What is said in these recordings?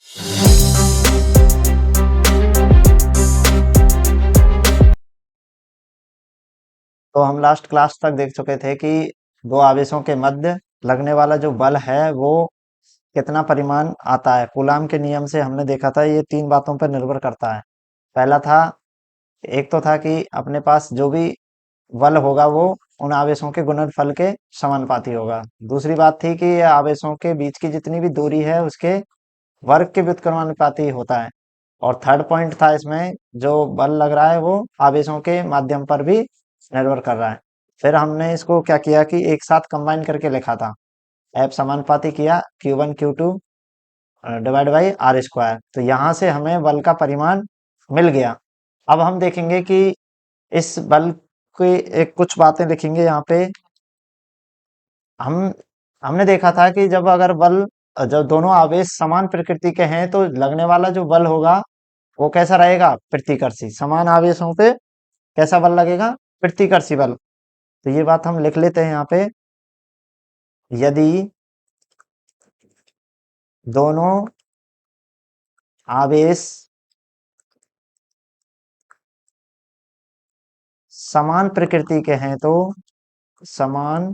तो हम last class तक देख चुके थे कि दो आवेशों के मध्य लगने वाला जो बल है वो कितना परिमाण आता है। कूलाम के नियम से हमने देखा था ये तीन बातों पर निर्भर करता है। पहला था, एक तो था कि अपने पास जो भी बल होगा वो उन आवेशों के गुणनफल के समानुपाती होगा। दूसरी बात थी कि ये आवेशों के बीच की जितनी भी दूरी है उसके वर्ग के व्युत्क्रमानुपाती होता है। और थर्ड पॉइंट था इसमें, जो बल लग रहा है वो आवेशों के माध्यम पर भी निर्भर कर रहा है। फिर हमने इसको क्या किया कि एक साथ कंबाइन करके लिखा था, एफ समानुपाती किया Q1 Q2 divide by are square. तो यहाँ से हमें बल का परिमाण मिल गया। अब हम देखेंगे कि इस बल की एक कुछ बातें लिखेंगे यहाँ पे। हम हमने देखा था कि जब अगर बल जब दोनों आवेश समान प्रकृति के हैं तो लगने वाला जो बल होगा वो कैसा रहेगा, प्रतिकर्षी। समान आवेशों पे कैसा बल लगेगा, प्रतिकर्षी बल। तो ये बात हम लिख लेते हैं यहाँ पे। यदि दोनों आवेश समान प्रकृति के हैं तो समान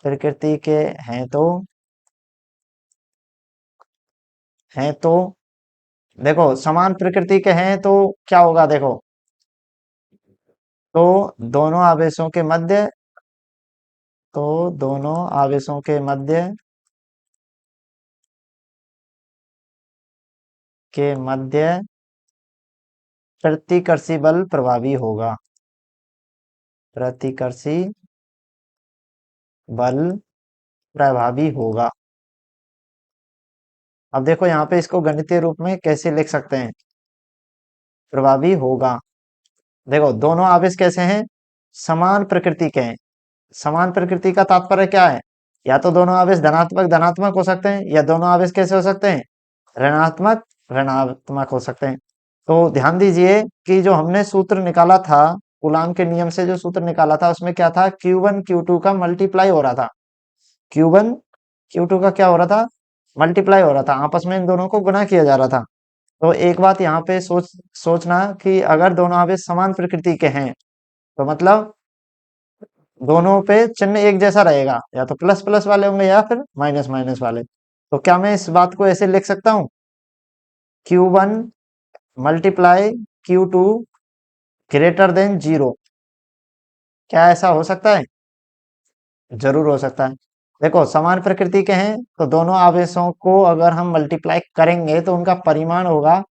प्रकृति के हैं तो देखो समान प्रकृति के हैं तो क्या होगा, देखो तो दोनों आवेशों के मध्य तो दोनों आवेशों के मध्य प्रतिकर्षी बल प्रभावी होगा। प्रतिकर्षी बल प्रभावी होगा। अब देखो यहाँ पे इसको गणितीय रूप में कैसे लिख सकते हैं, प्रभावी होगा। देखो दोनों आवेश कैसे हैं, समान प्रकृति के हैं। समान प्रकृति का तात्पर्य क्या है, या तो दोनों आवेश धनात्मक धनात्मक हो सकते हैं या दोनों आवेश कैसे हो सकते हैं, ऋणात्मक ऋणात्मक हो सकते हैं। तो ध्यान दीजिए कि जो हमने सूत्र निकाला था, कूलाम के नियम से जो सूत्र निकाला था उसमें क्या था, Q1 Q2 का मल्टीप्लाई हो रहा था। Q1 Q2 का क्या हो रहा था, मल्टीप्लाई हो रहा था, आपस में इन दोनों को गुणा किया जा रहा था। तो एक बात यहाँ पे सोचना कि अगर दोनों आवेश समान प्रकृति के हैं तो मतलब दोनों पे चिन्ह एक जैसा रहेगा, या तो प्लस प्लस वाले होंगे या फिर माइनस माइनस वाले। तो क्या मैं इस बात को ऐसे लिख सकता हूँ, Q1 multiply Q2 greater than 0? क्या ऐसा हो सकता है, जरूर हो सकता है। देखो समान प्रकृति के हैं तो दोनों आवेशों को अगर हम मल्टीप्लाई करेंगे तो उनका परिमाण होगा,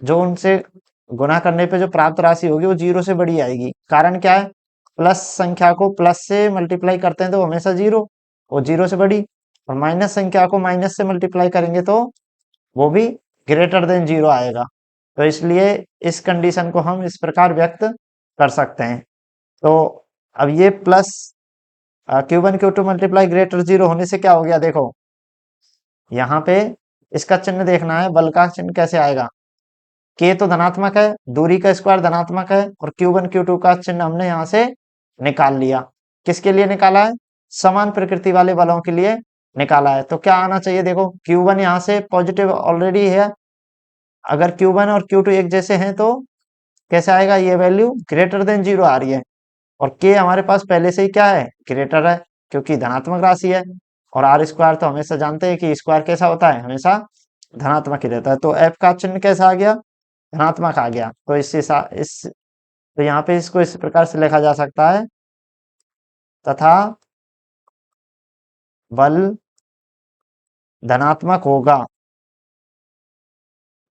जो उनसे गुणा करने पे जो प्राप्त राशि होगी वो 0 से बड़ी आएगी। कारण क्या है, प्लस संख्या को प्लस से मल्टीप्लाई करते हैं तो हमेशा 0, वो 0 से बड़ी। और माइनस संख्या को माइनस से मल्टीप्लाई करेंगे तो वो भी ग्रेटर देन 0 आएगा। तो इसलिए इस कंडीशन को हम इस प्रकार व्यक्त कर सकते हैं। तो अब ये plus Q1 Q2 multiply greater 0 होने से क्या हो गया, देखो यहाँ पे इसका चिन्ह देखना है, बल का चिन्ह कैसे आएगा। K तो धनात्मक है, दूरी का स्क्वायर धनात्मक है, और Q1 Q2 का चिन्ह हमने यहाँ से निकाल लिया। किसके लिए निकाला है, समान प्रकृति वाले बलों के लिए निकाला है। तो क्या आना चाहिए, देखो Q1 यहाँ से पॉजिटिव ऑलरेडी है, अगर Q1 और Q2 एक जैसे हैं तो कैसे आएगा, ये वैल्यू ग्रेटर देन 0 आ रही है। और K हमारे पास पहले से ही क्या है, ग्रेटर है, क्योंकि धनात्मक राशि है। और आर स्क्वायर तो हमेशा जानते हैं कि स्क्वायर कैसा होता है, हमेशा धनात्मक ही रहता है। तो एफ का चिन्ह कैसा आ गया, धनात्मक आ गया। तो तो यहाँ पे इसको इस प्रकार से लिखा जा सकता है, तथा बल धनात्मक होगा।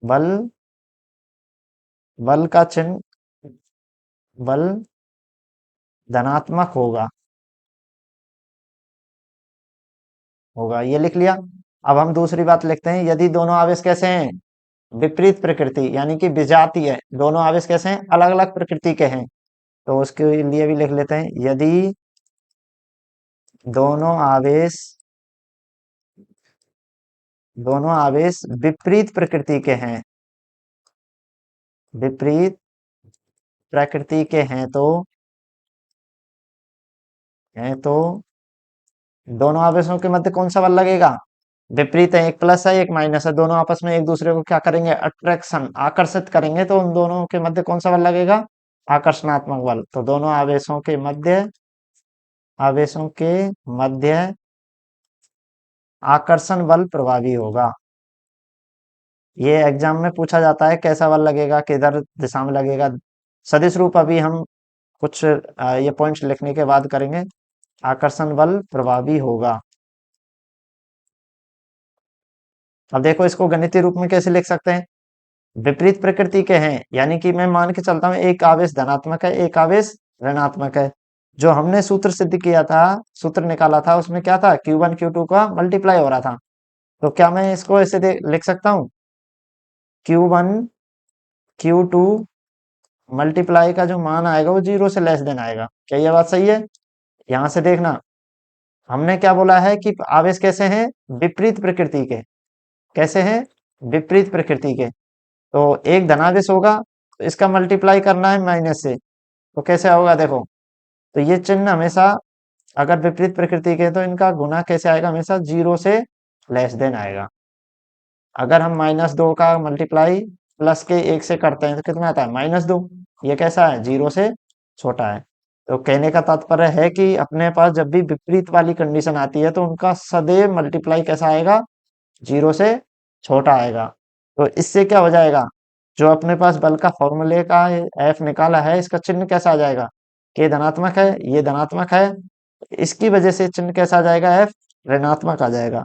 बल बल का चिन्ह, बल धनात्मक होगा होगा ये लिख लिया। अब हम दूसरी बात लिखते हैं, यदि दोनों आवेश कैसे हैं, विपरीत प्रकृति यानी कि विजातीय है, दोनों आवेश कैसे हैं, अलग अलग प्रकृति के हैं, तो उसके लिए भी लिख लेते हैं, यदि दोनों आवेश विपरीत प्रकृति के हैं, विपरीत प्रकृति के हैं तो दोनों आवेशों के मध्य कौन सा बल लगेगा, विपरीत है, एक प्लस है एक माइनस है, दोनों आपस में एक दूसरे को क्या करेंगे, अट्रैक्शन, आकर्षित करेंगे, तो उन दोनों के मध्य कौन सा बल लगेगा, आकर्षणात्मक बल। तो दोनों आवेशों के मध्य आकर्षण बल प्रभावी होगा। ये एग्जाम में पूछा जाता है, कैसा बल लगेगा, किधर दिशा में लगेगा। सदिश रूप अभी हम कुछ ये पॉइंट्स लिखने के बाद करेंगे। आकर्षण बल प्रभावी होगा। अब देखो इसको गणितीय रूप में कैसे लिख सकते हैं, विपरीत प्रकृति के हैं, यानी कि मैं मान के चलता हूं एक आवेश धनात्मक है एक आवेश ऋणात्मक है। जो हमने सूत्र सिद्ध किया था, सूत्र निकाला था, उसमें क्या था, Q1 Q2 का मल्टीप्लाई हो रहा था। तो क्या मैं इसको ऐसे लिख सकता हूँ, Q1 Q2 मल्टीप्लाई का जो मान आएगा वो 0 से लेस देन आएगा। क्या ये बात सही है? यहां से देखना, हमने क्या बोला है कि आवेश कैसे हैं, विपरीत प्रकृति के। कैसे हैं, विपरीत प्रकृति के। तो एक धनावेश होगा तो इसका मल्टीप्लाई करना है माइनस से, तो कैसे होगा देखो, तो ये चिन्ह हमेशा, अगर विपरीत प्रकृति के तो इनका गुना कैसे आएगा, हमेशा 0 से लेस देन आएगा। अगर हम -2 का मल्टीप्लाई प्लस के 1 से करते हैं तो कितना आता है, -2। ये कैसा है, 0 से छोटा है। तो कहने का तात्पर्य है कि अपने पास जब भी विपरीत वाली कंडीशन आती है तो उनका सदैव मल्टीप्लाई कैसा आएगा, 0 से छोटा आएगा। तो इससे क्या हो जाएगा, जो अपने पास बल का फॉर्मूले का एफ निकाला है, इसका चिन्ह कैसा आ जाएगा, के धनात्मक है, ये धनात्मक है, इसकी वजह से चिन्ह कैसा आ जाएगा, एफ ऋणात्मक आ जाएगा।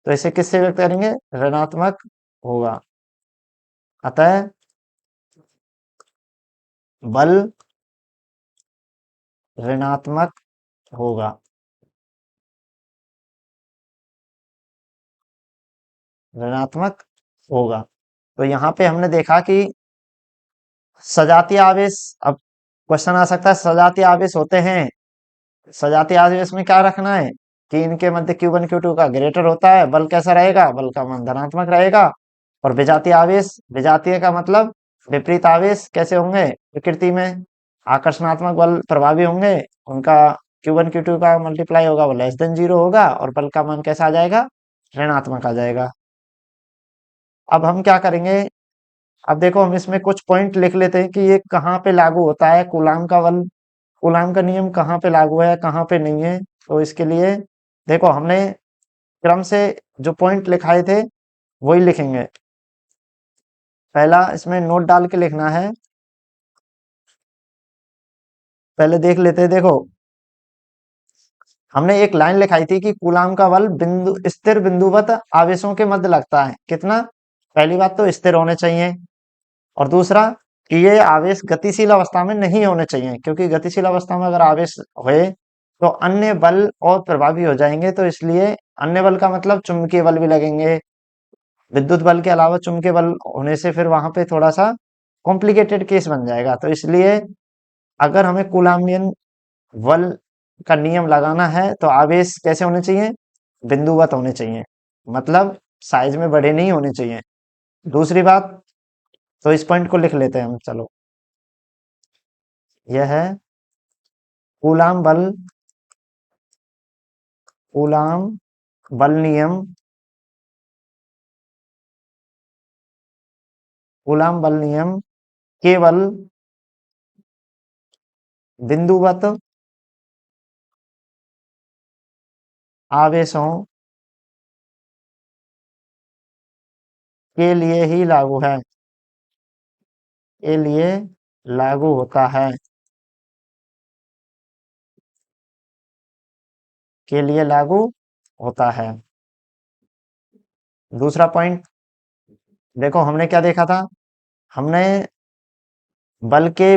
तो इसे किससे व्यक्त करेंगे, ऋणात्मक होगा। अतः बल ऋणात्मक होगा। ऋणात्मक होगा। तो यहाँ पे हमने देखा कि सजातीय आवेश, अब क्वेश्चन आ सकता है, सजातीय आवेश होते हैं, सजातीय आवेश में क्या रखना है कि इनके मध्य Q1 Q2 का ग्रेटर होता है, बल कैसा रहेगा, बल का मान धनात्मक रहेगा। और विजातीय आवेश, विजातीय का मतलब विपरीत आवेश कैसे होंगे, प्रकृति में आकर्षणात्मक बल प्रभावी होंगे, उनका Q1 Q2 का मल्टीप्लाई होगा वो लेस देन 0 होगा, और बल का मान कैसा आ जाएगा, ऋणात्मक आ जाएगा। अब हम क्या करेंगे, अब देखो हम इसमें कुछ पॉइंट लिख लेते हैं कि ये कहाँ पे लागू होता है, कूलाम का बल, कूलाम का नियम कहाँ पे लागू है कहाँ पे नहीं है। तो इसके लिए देखो हमने क्रम से जो पॉइंट लिखाए थे वही लिखेंगे। पहला इसमें नोट डाल के लिखना है, पहले देख लेते हैं। देखो हमने एक लाइन लिखाई थी कि कूलाम का बल बिंदु स्थिर बिंदुवत आवेशों के मध्य लगता है, कितना, पहली बात तो स्थिर होने चाहिए, और दूसरा कि ये आवेश गतिशील अवस्था में नहीं होने चाहिए, क्योंकि गतिशील अवस्था में अगर आवेश हुए तो अन्य बल और प्रभावी हो जाएंगे। तो इसलिए अन्य बल का मतलब चुंबकीय बल भी लगेंगे, विद्युत बल के अलावा चुंबकीय बल होने से फिर वहां पे थोड़ा सा कॉम्प्लिकेटेड केस बन जाएगा। तो इसलिए अगर हमें कूलाम्बियन बल का नियम लगाना है तो आवेश कैसे होने चाहिए, बिंदुवत होने चाहिए, मतलब साइज में बड़े नहीं होने चाहिए। दूसरी बात, तो इस पॉइंट को लिख लेते हैं हम, चलो यह है कूलाम बल, कूलाम बल नियम, कूलाम बल नियम केवल बिंदुवत आवेशों के लिए ही लागू है, के लिए लागू होता है, के लिए लागू होता है। दूसरा पॉइंट, देखो हमने क्या देखा था, हमने बल के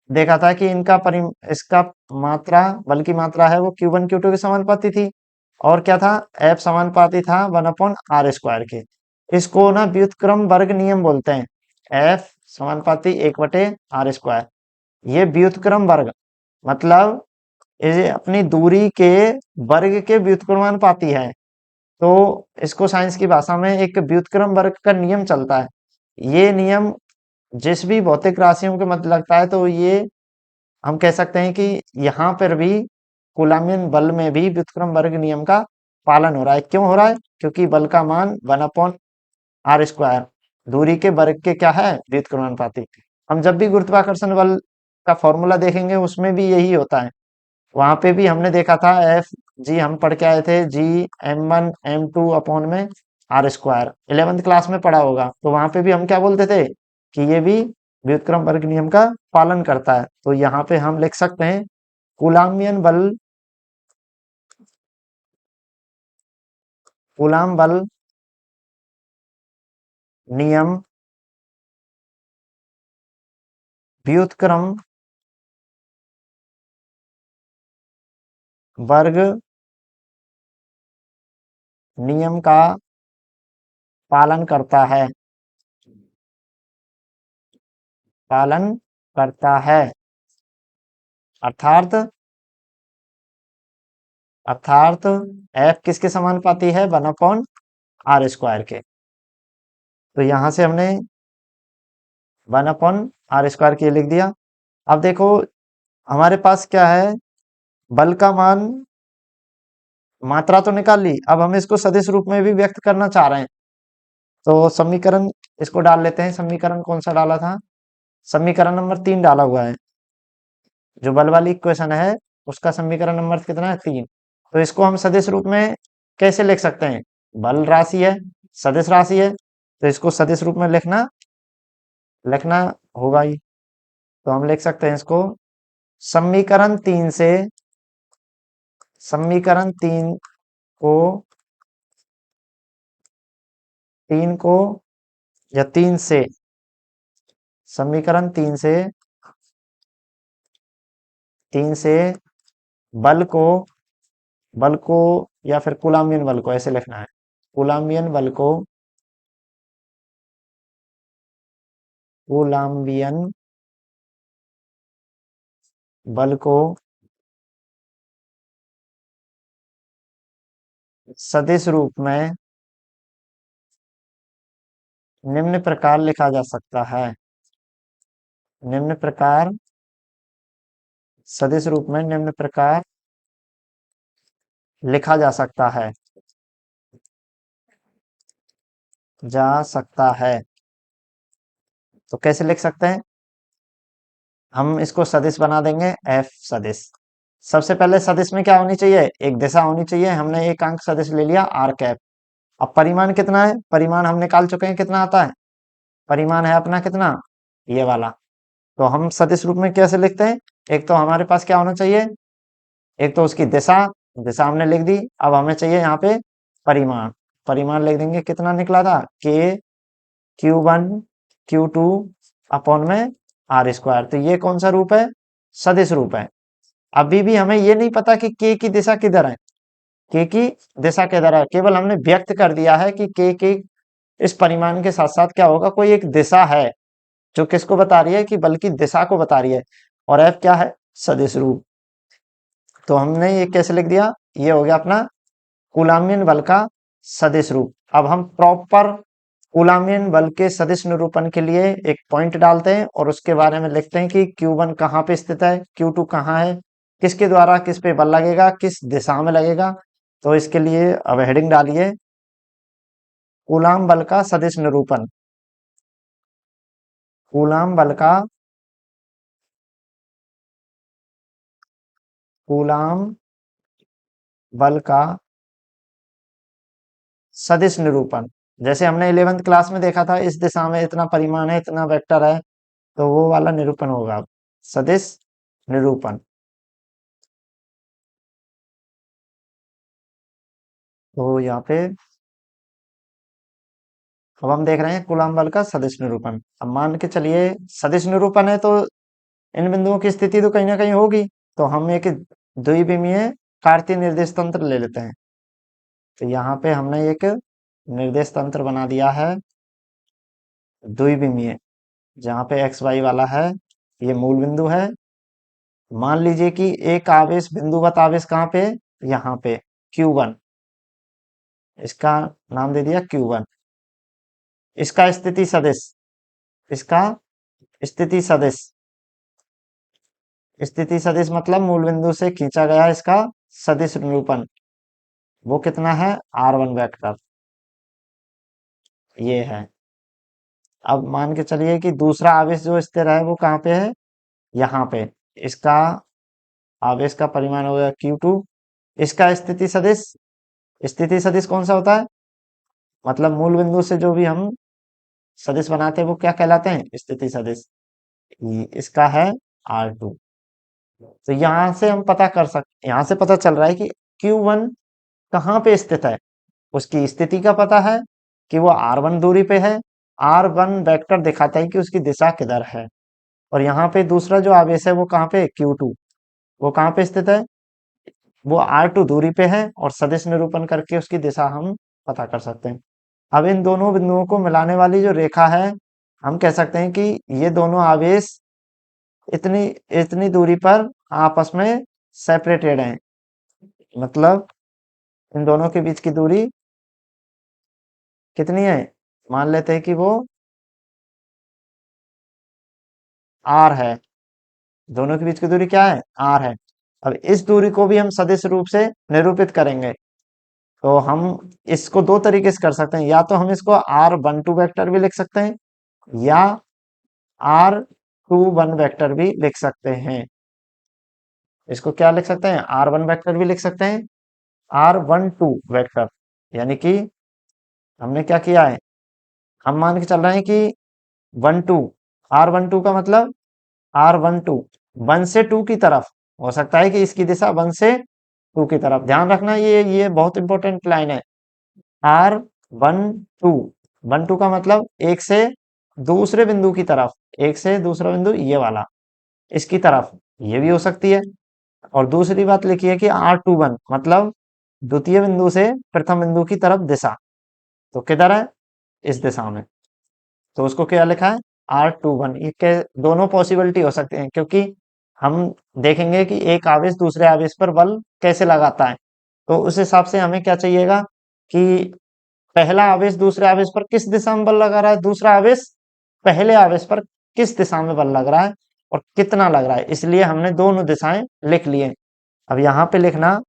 देखा था कि इनका इसका मात्रा, बल की मात्रा है वो Q1 Q2 के समानुपाती थी, और क्या था, F समानुपाती था 1/r² के। इसको ना व्युत्क्रम वर्ग नियम बोलते हैं, F समानुपाती 1/r²। ये व्युत्क्रम वर्ग मतलब ये अपनी दूरी के वर्ग के व्युत्क्रमानुपाती है। तो इसको साइंस की भाषा में एक व्युत्क्रम वर्ग का नियम चलता है। ये नियम जिस भी भौतिक राशियों के मध्य लगता है, तो ये हम कह सकते हैं कि यहाँ पर भी कूलाम्बियन बल में भी व्युत्क्रम वर्ग नियम का पालन हो रहा है। क्यों हो रहा है? क्योंकि बल का मान 1/r², दूरी के वर्ग के क्या है, व्युत्क्रमानुपाती। हम जब भी गुरुत्वाकर्षण बल का फॉर्मूला देखेंगे उसमें भी यही होता है। वहां पे भी हमने देखा था एफ जी, हम पढ़ के आए थे जी m1 m2 अपॉन में r², 11th क्लास में पढ़ा होगा। तो वहां पे भी हम क्या बोलते थे कि ये भी व्युत्क्रम वर्ग नियम का पालन करता है। तो यहाँ पे हम लिख सकते हैं कूलाम्बियन बल, कूलाम बल नियम व्युत्क्रम वर्ग नियम का पालन करता है, पालन करता है। अर्थात अर्थात एफ किसके समानुपाती है, 1/r² के। तो यहां से हमने 1/r² के लिख दिया। अब देखो हमारे पास क्या है, बल का मान, मात्रा तो निकाल ली, अब हम इसको सदिश रूप में भी व्यक्त करना चाह रहे हैं। तो समीकरण इसको डाल लेते हैं। समीकरण कौन सा डाला था, समीकरण नंबर 3 डाला हुआ है। जो बल वाली इक्वेशन है उसका समीकरण नंबर कितना है, 3। तो इसको हम सदिश रूप में कैसे लिख सकते हैं, बल राशि है, सदिश राशि है, तो इसको सदिश रूप में लिखना लिखना होगा ही। तो हम लिख सकते हैं इसको समीकरण 3 से, समीकरण 3 को या 3 से, समीकरण 3 से बल को बल को या फिर कूलाम्बियन बल को ऐसे लिखना है। कूलाम्बियन बल को, कूलाम्बियन बल को सदिश रूप में निम्न प्रकार लिखा जा सकता है, निम्न प्रकार, सदिश रूप में निम्न प्रकार लिखा जा सकता है। तो कैसे लिख सकते हैं, हम इसको सदिश बना देंगे एफ सदिश। सबसे पहले सदिश में क्या होनी चाहिए, एक दिशा होनी चाहिए। हमने एक अंक सदिश ले लिया r²। अब परिमाण कितना है, परिमाण हम निकाल चुके हैं कितना आता है, परिमाण है अपना कितना, ये वाला। तो हम सदिश रूप में कैसे लिखते हैं, एक तो हमारे पास क्या होना चाहिए, एक तो उसकी दिशा, दिशा हमने लिख दी। अब हमें चाहिए यहाँ पे परिमाण, परिमाण लिख देंगे कितना निकला था, k q1 q2 अपॉन में r²। तो ये कौन सा रूप है, सदिश रूप है। अभी भी हमें ये नहीं पता कि k की दिशा किधर है, k की दिशा किधर है, केवल हमने व्यक्त कर दिया है कि k के इस परिमाण के साथ साथ क्या होगा, कोई एक दिशा है जो किसको बता रही है, कि बल की दिशा को बता रही है। और f क्या है, सदिश रूप। तो हमने ये कैसे लिख दिया, ये हो गया अपना कूलाम्बियन बल का सदिश रूप। अब हम प्रॉपर कूलाम्बियन बल के सदिश निरूपण के लिए एक पॉइंट डालते हैं और उसके बारे में लिखते हैं कि Q1 कहाँ पे स्थित है, Q2 कहाँ है, किसके द्वारा किस पे बल लगेगा, किस दिशा में लगेगा। तो इसके लिए अब हेडिंग डालिए कूलाम बल का सदिश निरूपण, कूलाम बल का, कूलाम बल का सदिश निरूपण। जैसे हमने 11th क्लास में देखा था, इस दिशा में इतना परिमाण है, इतना वेक्टर है, तो वो वाला निरूपण होगा सदिश निरूपण। तो यहाँ पे अब हम देख रहे हैं कूलाम बल का सदिश निरूपण। अब मान के चलिए सदिश निरूपण है तो इन बिंदुओं की स्थिति तो कहीं ना कहीं होगी। तो हम एक द्विविमीय कार्तीय निर्देश तंत्र ले लेते हैं। तो यहाँ पे हमने एक निर्देश तंत्र बना दिया है द्विविमीय, जहाँ पे एक्स वाई वाला है, ये मूल बिंदु है। मान लीजिए कि एक आवेश, बिंदुवत आवेश कहाँ पे, यहाँ पे Q1, इसका नाम दे दिया Q1। इसका स्थिति सदिश, इसका स्थिति सदिश, स्थिति सदिश मतलब मूल बिंदु से खींचा गया इसका सदिश निरूपण। वो कितना है, R1 वेक्टर, ये है। अब मान के चलिए कि दूसरा आवेश जो स्थिर है वो कहाँ पे है, यहाँ पे। इसका आवेश का परिमाण हो गया Q2। इसका स्थिति सदिश कौन सा होता है, मतलब मूल बिंदु से जो भी हम सदिश बनाते हैं वो क्या कहलाते हैं, स्थिति सदिश। इसका है R2। तो यहाँ से हम पता कर सकते, यहाँ से पता चल रहा है कि Q1 कहाँ पे स्थित है, उसकी स्थिति का पता है कि वो R1 दूरी पे है। R1 वेक्टर दिखाता है कि उसकी दिशा किधर है। और यहाँ पे दूसरा जो आवेश है वो कहाँ पे, Q2, वो कहाँ पे स्थित है, वो R2 दूरी पे है। और सदिश निरूपण करके उसकी दिशा हम पता कर सकते हैं। अब इन दोनों बिंदुओं को मिलाने वाली जो रेखा है, हम कह सकते हैं कि ये दोनों आवेश इतनी इतनी दूरी पर आपस में सेपरेटेड हैं। मतलब इन दोनों के बीच की दूरी कितनी है, मान लेते हैं कि वो R है। दोनों के बीच की दूरी क्या है, R है। अब इस दूरी को भी हम सदिश रूप से निरूपित करेंगे। तो हम इसको दो तरीके से कर सकते हैं, या तो हम इसको R12 वेक्टर भी लिख सकते हैं, या R21 वेक्टर भी लिख सकते हैं। इसको क्या लिख सकते हैं, R1 वेक्टर भी लिख सकते हैं, R12 वेक्टर। यानी कि हमने क्या किया है, हम मान के चल रहे हैं कि 12, R12 का मतलब R12 1 से 2 की तरफ हो सकता है कि इसकी दिशा 1 से 2 की तरफ। ध्यान रखना, ये बहुत इंपॉर्टेंट लाइन है। R12, 12 का मतलब एक से दूसरे बिंदु की तरफ, एक से दूसरा बिंदु ये वाला, इसकी तरफ, ये भी हो सकती है। और दूसरी बात लिखी है कि R21 मतलब द्वितीय बिंदु से प्रथम बिंदु की तरफ दिशा, तो किधर है, इस दिशा में। तो उसको क्या लिखा है, R21। ये के दोनों पॉसिबिलिटी हो सकते हैं, क्योंकि हम देखेंगे कि एक आवेश दूसरे आवेश पर बल कैसे लगाता है। तो उस हिसाब से हमें क्या चाहिएगा कि पहला आवेश दूसरे आवेश पर किस दिशा में बल लगा रहा है, दूसरा आवेश पहले आवेश पर किस दिशा में बल लग रहा है और कितना लग रहा है। इसलिए हमने दोनों दिशाएं लिख लिए। अब यहाँ पे लिखना,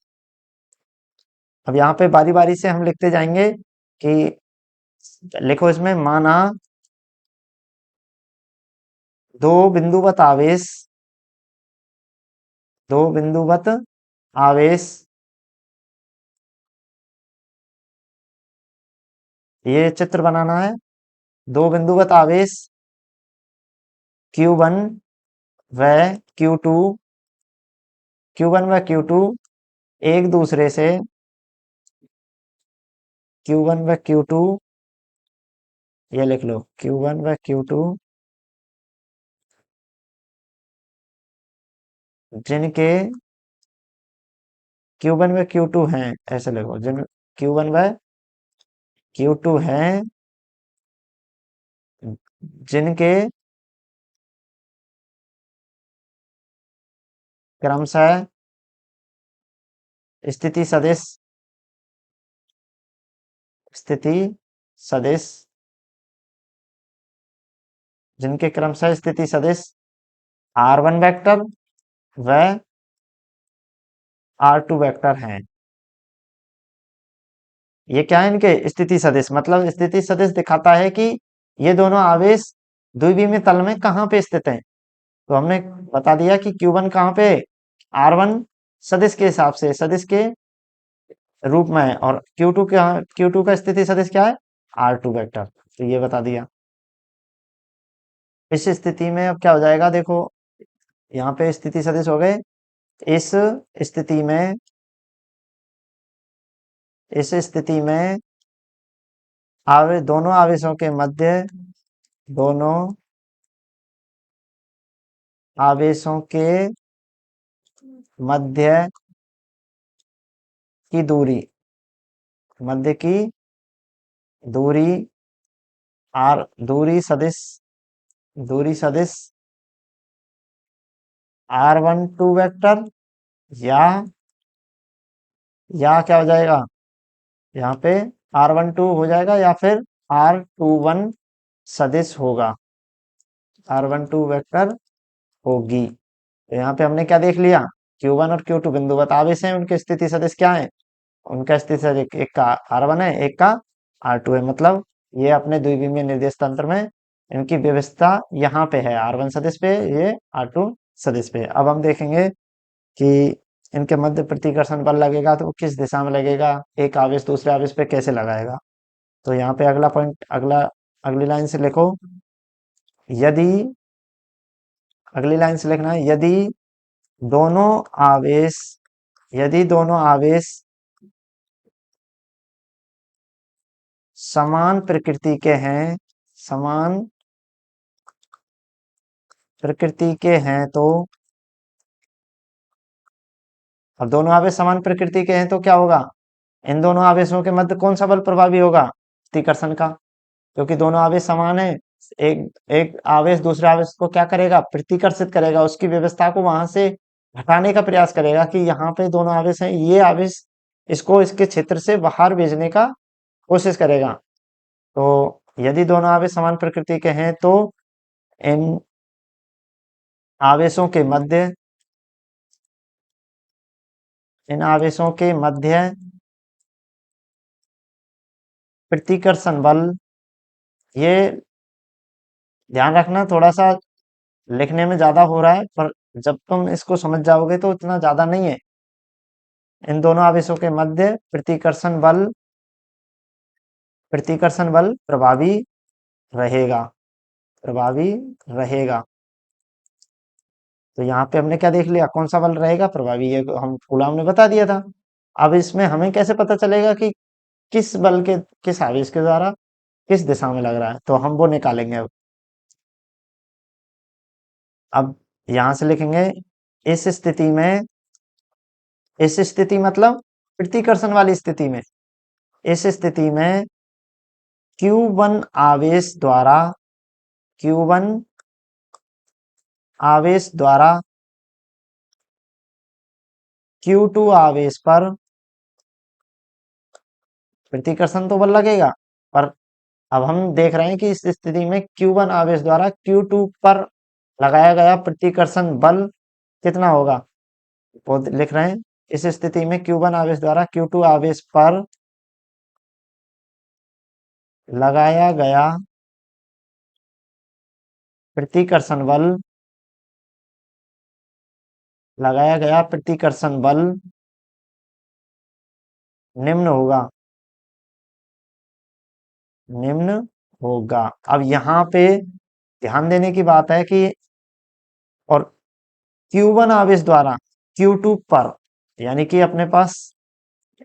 अब यहाँ पे बारी बारी से हम लिखते जाएंगे कि लिखो इसमें, माना दो बिंदुवत आवेश, दो बिंदुवत आवेश, ये चित्र बनाना है। दो बिंदुवत आवेश Q1 व Q2, Q1 व Q2 एक दूसरे से, Q1 व Q2, ये लिख लो, Q1 व Q2 जिनके Q1 व Q2 हैं, ऐसे लिखो, जिन Q1 व Q2 हैं, जिनके क्रमशः स्थिति सदिश, स्थिति सदिश, जिनके क्रमशः स्थिति सदिश R1 वेक्टर व R2 वेक्टर हैं। ये क्या है, इनके स्थिति सदिश, मतलब स्थिति सदिश दिखाता है कि ये दोनों आवेश द्विविमीय तल में कहाँ पे स्थित हैं। तो हमने बता दिया कि Q1 कहाँ पे, R1 सदिश के हिसाब से, सदिश के रूप में है। और Q2 का स्थिति सदिश क्या है, R2 वेक्टर। तो ये बता दिया। इस स्थिति में अब क्या हो जाएगा, देखो यहाँ पे स्थिति सदिश हो गए। इस स्थिति में, इस स्थिति में दोनों आवेशों के मध्य, दोनों आवेशों के मध्य की दूरी, मध्य की दूरी आर, दूरी सदिश R12 वेक्टर, या क्या हो जाएगा, यहाँ पे R12 हो जाएगा, या फिर R21 सदिश होगा, R12 वेक्टर होगी। तो यहाँ पे हमने क्या देख लिया, Q1 और Q2 बिंदुवत आवेश हैं, उनके स्थिति सदिश क्या है, उनका स्थिति एक का R1 है, एक का R2 है, मतलब ये अपने द्विविमीय निर्देश तंत्र में इनकी व्यवस्था यहाँ पे है, R1 सदिश पे, ये R2 सदिश पे। अब हम देखेंगे कि इनके मध्य प्रतिकर्षण बल लगेगा तो वो किस दिशा में लगेगा, एक आवेश दूसरे आवेश पे कैसे लगाएगा। तो यहाँ पे अगला पॉइंट, अगली लाइन से लिखो, यदि, अगली लाइन से लिखना है, दोनों आवेश यदि दोनों आवेश समान प्रकृति के हैं, समान प्रकृति के हैं तो, अब दोनों आवेश समान प्रकृति के हैं तो क्या होगा, इन दोनों आवेशों के मध्य कौन सा बल प्रभावी होगा, प्रतिकर्षण का, क्योंकि दोनों आवेश समान है। एक एक आवेश दूसरे आवेश को क्या करेगा, प्रतिकर्षित करेगा, उसकी व्यवस्था को वहां से हटाने का प्रयास करेगा कि यहाँ पे दोनों आवेश हैं, ये आवेश इसको इसके क्षेत्र से बाहर भेजने का कोशिश करेगा। तो यदि दोनों आवेश समान प्रकृति के हैं तो इन आवेशों के मध्य इन आवेशों के मध्य प्रतिकर्षण बल, ये ध्यान रखना, थोड़ा सा लिखने में ज्यादा हो रहा है, पर जब तुम इसको समझ जाओगे तो इतना ज्यादा नहीं है। इन दोनों आवेशों के मध्य प्रतिकर्षण बल रहेगा प्रभावी रहेगा। तो यहाँ पे हमने क्या देख लिया, कौन सा बल रहेगा, प्रभावी, ये हम कूलॉम ने बता दिया था। अब इसमें हमें कैसे पता चलेगा कि किस बल के, किस आवेश के द्वारा किस दिशा में लग रहा है, तो हम वो निकालेंगे। अब यहां से लिखेंगे, इस स्थिति में, इस स्थिति मतलब प्रतिकर्षण वाली स्थिति में, इस स्थिति में Q1 आवेश द्वारा Q1 आवेश द्वारा Q2 आवेश पर प्रतिकर्षण तो बल लगेगा, पर अब हम देख रहे हैं कि इस स्थिति में Q1 आवेश द्वारा Q2 पर लगाया गया प्रतिकर्षण बल कितना होगा, वो लिख रहे हैं। इस स्थिति में Q1 आवेश द्वारा Q2 आवेश पर लगाया गया प्रतिकर्षण बल निम्न होगा, निम्न होगा। अब यहाँ पे ध्यान देने की बात है कि, और Q1 आवेश द्वारा Q2 पर, यानी कि अपने पास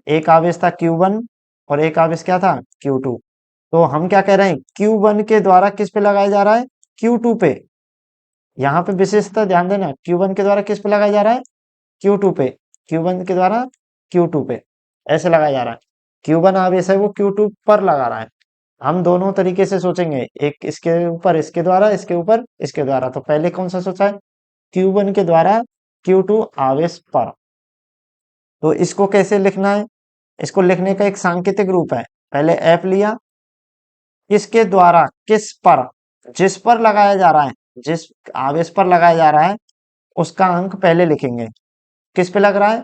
एक आवेश था Q1 और एक आवेश क्या था, Q2। तो हम क्या कह रहे हैं, Q1 के द्वारा किस पे लगाया जा रहा है, Q2 पे। यहाँ पे विशेषता ध्यान देना, Q1 के द्वारा किस पे लगाया जा रहा है, Q2 पे। Q1 के द्वारा Q2 पे ऐसे लगाया जा रहा है। Q1 आवेश है वो Q2 पर लगा रहा है। हम दोनों तरीके से सोचेंगे, एक इसके ऊपर इसके द्वारा, इसके ऊपर इसके द्वारा। तो पहले कौन सा सोचा है, Q1 के द्वारा Q2 आवेश पर। तो इसको कैसे लिखना है, इसको लिखने का एक सांकेतिक रूप है। पहले F लिया, किसके द्वारा, किस पर, जिस पर लगाया जा रहा है, जिस आवेश पर लगाया जा रहा है उसका अंक पहले लिखेंगे। किस पे लग रहा है,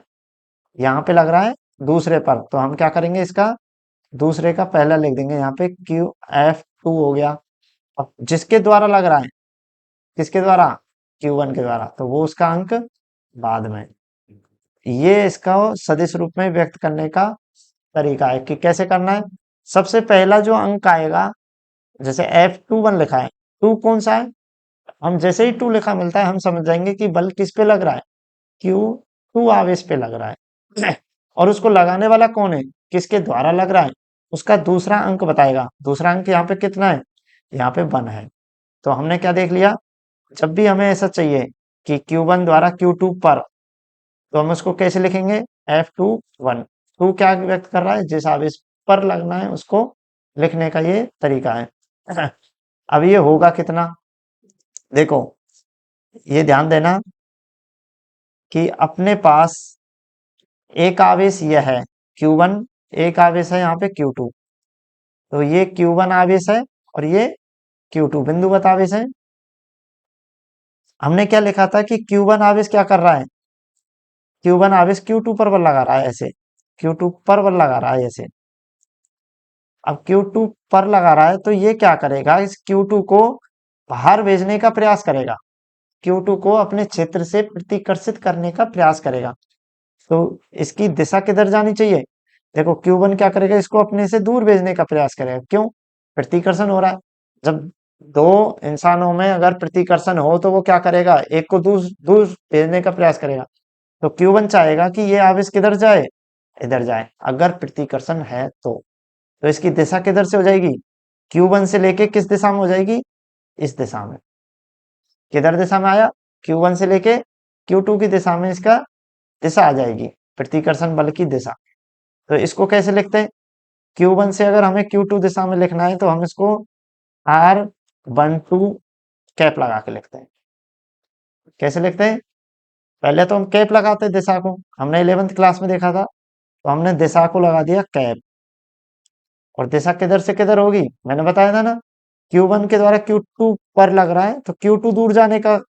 यहाँ पे लग रहा है दूसरे पर, तो हम क्या करेंगे, इसका दूसरे का पहला लिख देंगे, यहाँ पे QF2 हो गया। अब जिसके द्वारा लग रहा है, किसके द्वारा, Q1 के द्वारा, तो वो उसका अंक बाद में। ये इसका सदिश रूप में व्यक्त करने का तरीका है कि कैसे करना है। सबसे पहला जो अंक आएगा, जैसे F21 लिखा है, टू कौन सा है, हम जैसे ही टू लिखा मिलता है हम समझ जाएंगे कि बल किस पे लग रहा है, Q2 आवेश पे लग रहा है। और उसको लगाने वाला कौन है, किसके द्वारा लग रहा है, उसका दूसरा अंक बताएगा। दूसरा अंक यहाँ पे कितना है, यहाँ पे 1 है। तो हमने क्या देख लिया, जब भी हमें ऐसा चाहिए कि Q1 द्वारा Q2 पर, तो हम उसको कैसे लिखेंगे, F21। टू क्या व्यक्त कर रहा है, जिस आवेश पर लगना है उसको लिखने का ये तरीका है। अब ये होगा कितना, देखो ये ध्यान देना कि अपने पास एक आवेश यह है Q1, एक आवेश है यहाँ पे Q2। तो ये Q1 आवेश है और ये Q2 बिंदुवत आवेश है। हमने क्या लिखा था कि Q1 आवेश क्या कर रहा है, Q1 आवेश Q2 पर बल लगा रहा है ऐसे। Q2 पर बल लगा रहा है ऐसे। अब Q2 पर लगा रहा है तो ये क्या करेगा, इस Q2 को बाहर भेजने का प्रयास करेगा, Q2 को अपने क्षेत्र से प्रतिकर्षित करने का प्रयास करेगा। तो इसकी दिशा किधर जानी चाहिए? देखो Q1 क्या करेगा, इसको अपने से दूर भेजने का प्रयास करेगा। क्यों? प्रतिकर्षण हो रहा है। जब दो इंसानों में अगर प्रतिकर्षण हो तो वो क्या करेगा, एक को दूर दूर भेजने का प्रयास करेगा। तो Q1 चाहेगा कि ये आवेश किधर जाए, इधर जाए, अगर प्रतिकर्षण है तो इसकी दिशा किधर से हो जाएगी, Q1 से लेके किस दिशा में हो जाएगी, इस दिशा में। किधर दिशा में आया, Q1 से लेके Q2 की दिशा में इसका दिशा आ जाएगी, प्रतिकर्षण बल की दिशा। तो इसको कैसे लिखते हैं, Q1 से अगर हमें Q2 दिशा में लिखना है तो हम इसको R12 कैप लगा के लिखते हैं। कैसे लिखते हैं, पहले तो हम कैप लगाते हैं दिशा को, हमने 11th क्लास में देखा था। तो हमने दिशा को लगा दिया कैप, और दिशा किधर से किधर होगी, मैंने बताया था ना, Q1 के द्वारा Q2 पर लग रहा है तो Q2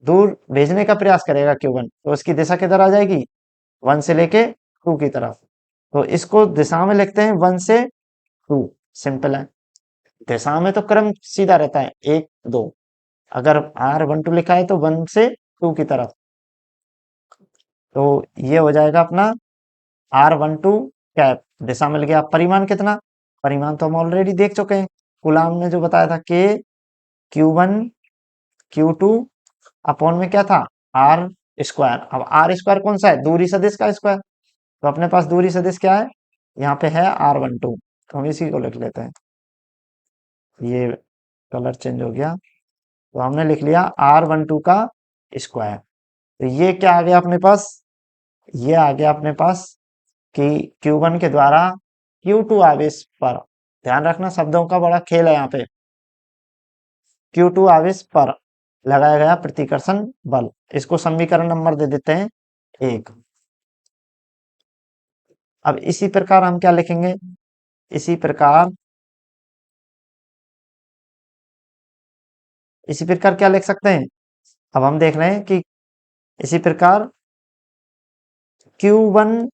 दूर भेजने का प्रयास करेगा Q1, तो उसकी दिशा किधर आ जाएगी, 1 से लेके 2 की तरफ। तो इसको दिशा में लिखते हैं 1 से 2, सिंपल है। दिशा में तो क्रम सीधा रहता है 1 2, अगर R12 लिखा है तो 1 से 2 की तरफ। तो ये हो जाएगा अपना R12 कैप, दिशा मिल गया। परिमाण कितना, परिमाण तो हम ऑलरेडी देख चुके हैं, कूलाम ने जो बताया था कि Q1 Q2 अपॉन में क्या था, आर स्क्वायर। अब आर स्क्वायर कौन सा है, दूरी सदिश का स्क्वायर। तो अपने पास दूरी सदिश क्या है, यहाँ पे है R12, तो हम इसी को लिख लेते हैं। ये कलर चेंज हो गया, तो हमने लिख लिया R12 का स्क्वायर। तो ये क्या आ गया अपने पास, ये आ गया अपने पास कि Q1 के द्वारा Q2 आवेश पर, ध्यान रखना शब्दों का बड़ा खेल है यहाँ पे, Q2 आवेश पर लगाया गया प्रतिकर्षण बल। इसको समीकरण नंबर दे देते हैं 1। अब इसी प्रकार हम क्या लिखेंगे, इसी प्रकार क्या लिख सकते हैं, अब हम देख रहे हैं कि इसी प्रकार Q1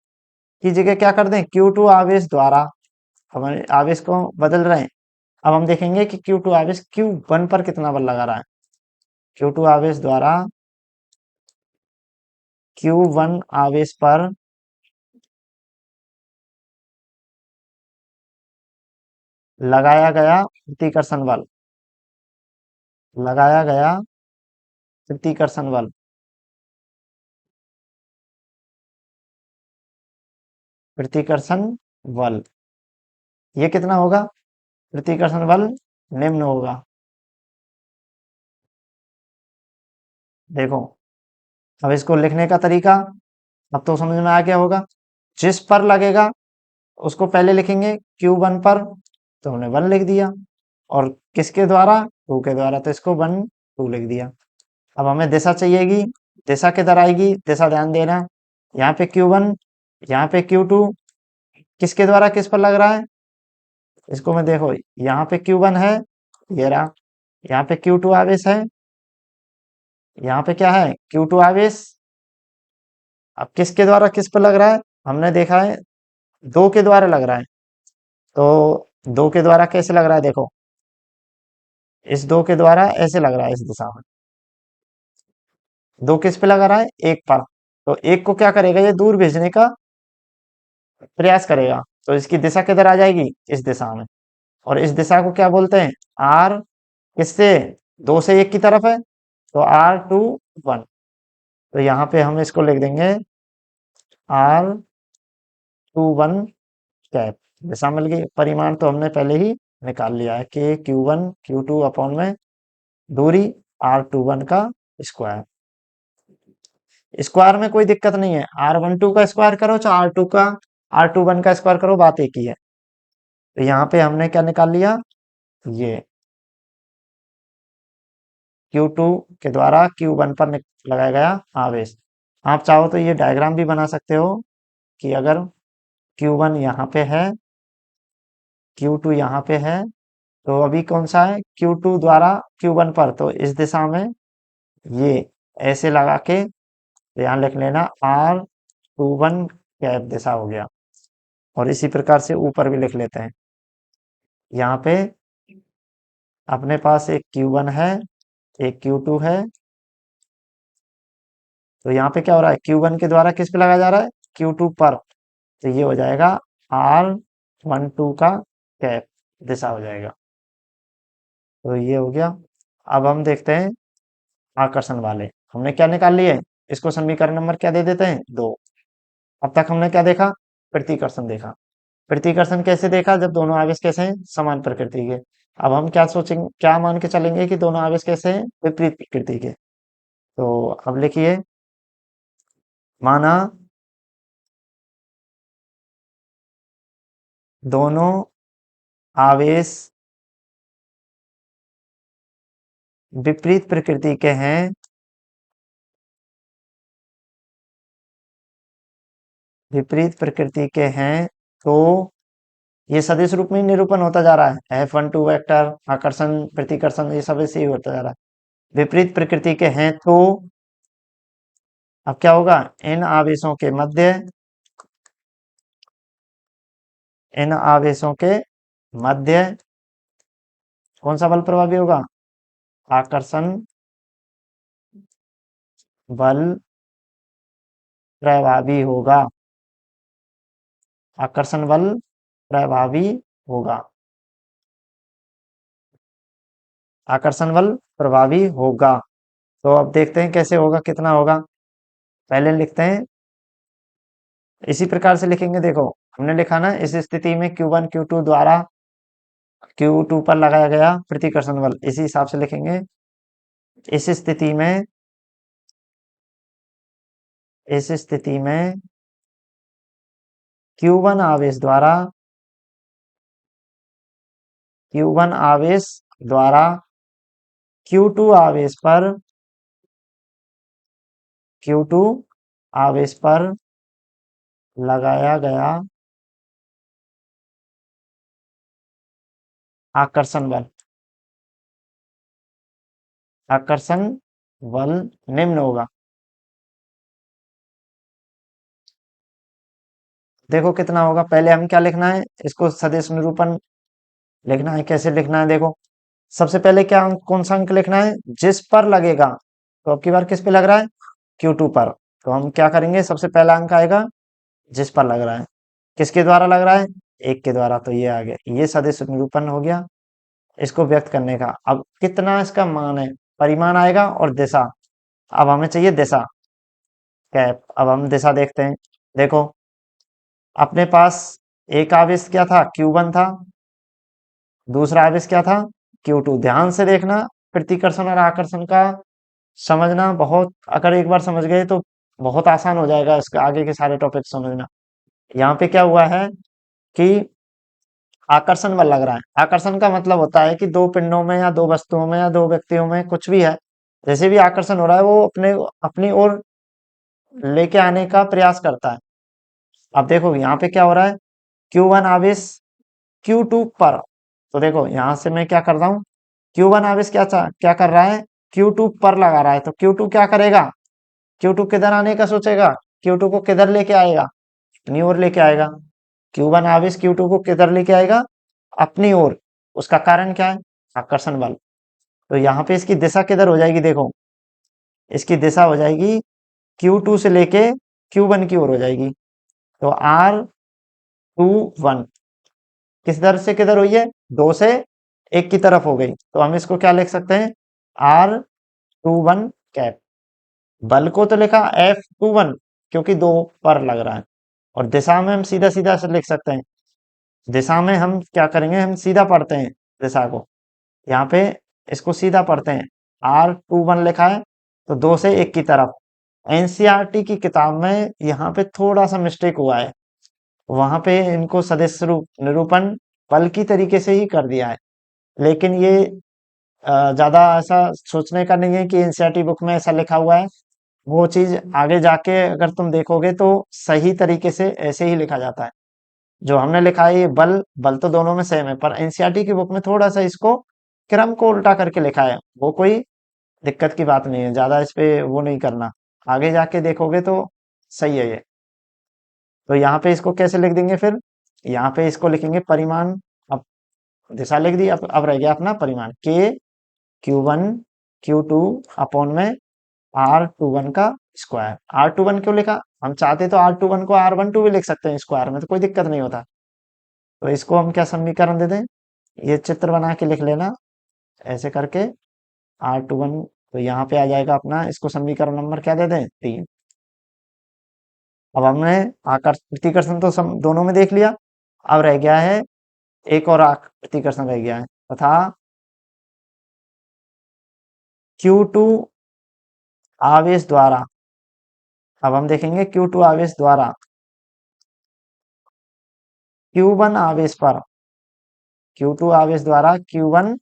की जगह क्या कर दें, Q2 आवेश द्वारा, हमारे आवेश को बदल रहे हैं। अब हम देखेंगे कि Q2 आवेश Q1 पर कितना बल लगा रहा है। Q2 आवेश द्वारा Q1 आवेश पर लगाया गया प्रतिकर्षण बल, लगाया गया प्रतिकर्षण बल, प्रतिकर्षण बल ये कितना होगा, प्रतिकर्षण बल निम्न होगा। देखो अब इसको लिखने का तरीका अब तो समझ में आ गया होगा। जिस पर लगेगा उसको पहले लिखेंगे Q1 पर, तो हमने 1 लिख दिया, और किसके द्वारा, 2 के द्वारा, तो इसको 1 2 लिख दिया। अब हमें दिशा चाहिएगी, दिशा किधर आएगी, दिशा ध्यान देना, यहाँ पे Q1, यहाँ पे Q2, किसके द्वारा किस पर लग रहा है, इसको मैं देखो, यहाँ पे Q1 है, ये रहा, यहाँ पे Q2 आवेश है, यहाँ पे क्या है, Q2 आवेश। अब किसके द्वारा किस पर लग रहा है, हमने देखा है 2 के द्वारा लग रहा है। तो 2 के द्वारा कैसे लग रहा है, देखो इस 2 के द्वारा ऐसे लग रहा है, इस दिशा में। 2 किस पे लगा रहा है, 1 पर, तो 1 को क्या करेगा, ये दूर भेजने का प्रयास करेगा, तो इसकी दिशा किधर आ जाएगी, इस दिशा में। और इस दिशा को क्या बोलते हैं, आर, किससे, 2 से 1 की तरफ है, तो R21। तो यहाँ पे हम इसको लिख देंगे R21 कैप, दिशा मिल गई। परिमाण तो हमने पहले ही निकाल लिया है कि Q1 Q2 अपॉन में दूरी R21 का स्क्वायर। स्क्वायर में कोई दिक्कत नहीं है, R12 का स्क्वायर करो चाहे R21 का स्क्वायर करो, बात एक ही है। तो यहाँ पे हमने क्या निकाल लिया, ये Q2 के द्वारा Q1 पर लगाया गया आवेश। आप चाहो तो ये डायग्राम भी बना सकते हो कि अगर Q1 यहाँ पे है, Q2 यहाँ पे है, तो अभी कौन सा है, Q2 द्वारा Q1 पर, तो इस दिशा में ये ऐसे लगा के, तो यहाँ लिख लेना R21 कैप दिशा हो गया। और इसी प्रकार से ऊपर भी लिख लेते हैं। यहाँ पे अपने पास एक Q1 है, एक Q2 है। तो यहाँ पे क्या हो रहा है, Q1 के द्वारा किस पे लगाया जा रहा है, Q2 पर। तो ये हो जाएगा R12 का कैप दिशा हो जाएगा। तो ये हो गया। अब हम देखते हैं आकर्षण वाले। हमने क्या निकाल लिए, इसको समीकरण नंबर क्या दे देते हैं, 2। अब तक हमने क्या देखा, प्रतिकर्षण देखा। प्रतिकर्षण कैसे देखा, जब दोनों आवेश कैसे हैं, समान प्रकृति के। अब हम क्या सोचेंगे, क्या मान के चलेंगे कि दोनों आवेश कैसे हैं, विपरीत प्रकृति के। तो अब लिखिए, माना दोनों आवेश विपरीत प्रकृति के हैं, विपरीत प्रकृति के हैं, तो ये सदिश रूप में ही निरूपण होता जा रहा है। F12 वेक्टर, आकर्षण, प्रतिकर्षण, ये सब ऐसे ही होता जा रहा है। विपरीत प्रकृति के हैं तो अब क्या होगा, इन आवेशों के मध्य, इन आवेशों के मध्य कौन सा बल प्रभावी होगा, आकर्षण बल प्रभावी होगा। आकर्षण बल प्रभावी होगा। आकर्षण बल प्रभावी होगा। तो अब देखते हैं कैसे होगा, कितना होगा। पहले लिखते हैं, इसी प्रकार से लिखेंगे। देखो हमने लिखा ना, इस स्थिति में Q1 Q2 द्वारा Q2 पर लगाया गया प्रतिकर्षण बल, इसी हिसाब से लिखेंगे। इस स्थिति में, इस स्थिति में Q1 आवेश द्वारा, Q1 आवेश द्वारा Q2 आवेश पर, Q2 आवेश पर लगाया गया आकर्षण बल, आकर्षण बल निम्न होगा। देखो कितना होगा, पहले हम क्या लिखना है, इसको सदिश निरूपण लिखना है। कैसे लिखना है, देखो सबसे पहले क्या अंक, कौन सा अंक लिखना है, जिस पर लगेगा। तो अब की बार किस पे लग रहा है, Q2 पर। तो हम क्या करेंगे, सबसे पहला अंक आएगा जिस पर लग रहा है। किसके द्वारा लग रहा है, एक के द्वारा। तो ये आ गया, ये सदिश निरूपण हो गया इसको व्यक्त करने का। अब कितना इसका मान है, परिमाण आएगा और दिशा। अब हमें चाहिए दिशा कैप। अब हम दिशा देखते हैं। देखो अपने पास एक आवेश क्या था, Q1 था। दूसरा आवेश क्या था, Q2। ध्यान से देखना, प्रतिकर्षण और आकर्षण का समझना बहुत, अगर एक बार समझ गए तो बहुत आसान हो जाएगा इसके आगे के सारे टॉपिक समझना। यहाँ पे क्या हुआ है कि आकर्षण बल लग रहा है। आकर्षण का मतलब होता है कि दो पिंडों में या दो वस्तुओं में या दो व्यक्तियों में, कुछ भी है, जैसे भी आकर्षण हो रहा है, वो अपने अपनी ओर लेके आने का प्रयास करता है। अब देखो यहाँ पे क्या हो रहा है, Q1 आवेश Q2 पर। तो देखो यहाँ से मैं क्या कर रहा हूँ, Q1 आवेश क्या कर रहा है, Q2 पर लगा रहा है। तो Q2 क्या करेगा, Q2 किधर आने का सोचेगा, Q2 को किधर लेके आएगा, अपनी ओर लेके आएगा। Q1 आवेश Q2 को किधर लेके आएगा, अपनी ओर। उसका कारण क्या है, आकर्षण बल। तो यहाँ पे इसकी दिशा किधर हो जाएगी, देखो इसकी दिशा हो जाएगी Q2 से लेके Q1 की ओर हो जाएगी। तो R21 किस दर से किधर हुई है, 2 से 1 की तरफ हो गई। तो हम इसको क्या लिख सकते हैं, R21 कैप। बल को तो लिखा F21 क्योंकि 2 पर लग रहा है। और दिशा में हम सीधा सीधा से लिख सकते हैं। दिशा में हम क्या करेंगे, हम सीधा पढ़ते हैं दिशा को। यहाँ पे इसको सीधा पढ़ते हैं, R21 लिखा है तो 2 से 1 की तरफ। एनसीईआरटी की किताब में यहाँ पे थोड़ा सा मिस्टेक हुआ है, वहां पे इनको सदिश रूप निरूपण बल की तरीके से ही कर दिया है। लेकिन ये ज्यादा ऐसा सोचने का नहीं है कि एनसीईआरटी बुक में ऐसा लिखा हुआ है। वो चीज आगे जाके अगर तुम देखोगे तो सही तरीके से ऐसे ही लिखा जाता है। जो हमने लिखा है, ये बल बल तो दोनों में सेम है, पर एनसीईआरटी की बुक में थोड़ा सा इसको क्रम को उल्टा करके लिखा है। वो कोई दिक्कत की बात नहीं है, ज्यादा इस पे वो नहीं करना। आगे जाके देखोगे तो सही है ये। तो यहाँ पे इसको कैसे लिख देंगे फिर? यहाँ पे इसको लिखेंगे परिमाण। अब दिशा लिख दी, अब रह गया अपना परिमाण के Q1 Q2 अपॉन में R21 का स्क्वायर। R21 क्यों लिखा? हम चाहते तो R21 को R12 भी लिख सकते हैं स्क्वायर में, तो कोई दिक्कत नहीं होता। तो इसको हम क्या समीकरण दे दें? ये चित्र बना के लिख लेना ऐसे करके R21। तो यहाँ पे आ जाएगा अपना, इसको समीकरण नंबर क्या दे दें? 3। अब हमने आकर्षण प्रतिकर्षण तो दोनों में देख लिया। अब रह गया है एक और प्रतिकर्षण रह गया है, तथा Q2 आवेश द्वारा। अब हम देखेंगे Q2 आवेश द्वारा Q1 आवेश पर, Q2 आवेश द्वारा Q1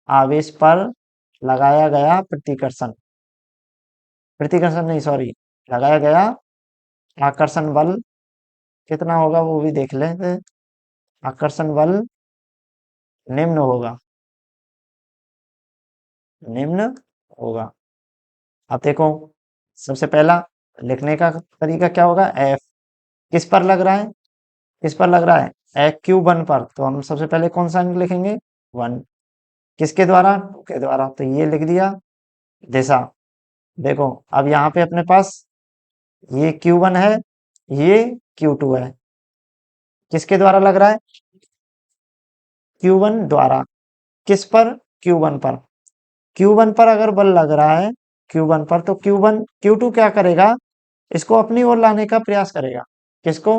आवेश पर लगाया गया प्रतिकर्षण, प्रतिकर्षण नहीं सॉरी, लगाया गया आकर्षण बल कितना होगा वो भी देख लें। आकर्षण बल निम्न होगा, निम्न होगा। अब देखो, सबसे पहला लिखने का तरीका क्या होगा? F किस पर लग रहा है? किस पर लग रहा है? Q1 पर। तो हम सबसे पहले कौन सा अंक लिखेंगे? 1। किसके द्वारा? 2 के द्वारा। तो ये लिख दिया दिशा। देखो अब यहाँ पे अपने पास ये Q1 है, ये Q2 है। किसके द्वारा लग रहा है? Q1 द्वारा। किस पर? Q1 पर। Q1 पर अगर बल लग रहा है, Q1 पर, तो Q1 Q2 क्या करेगा? इसको अपनी ओर लाने का प्रयास करेगा। किसको?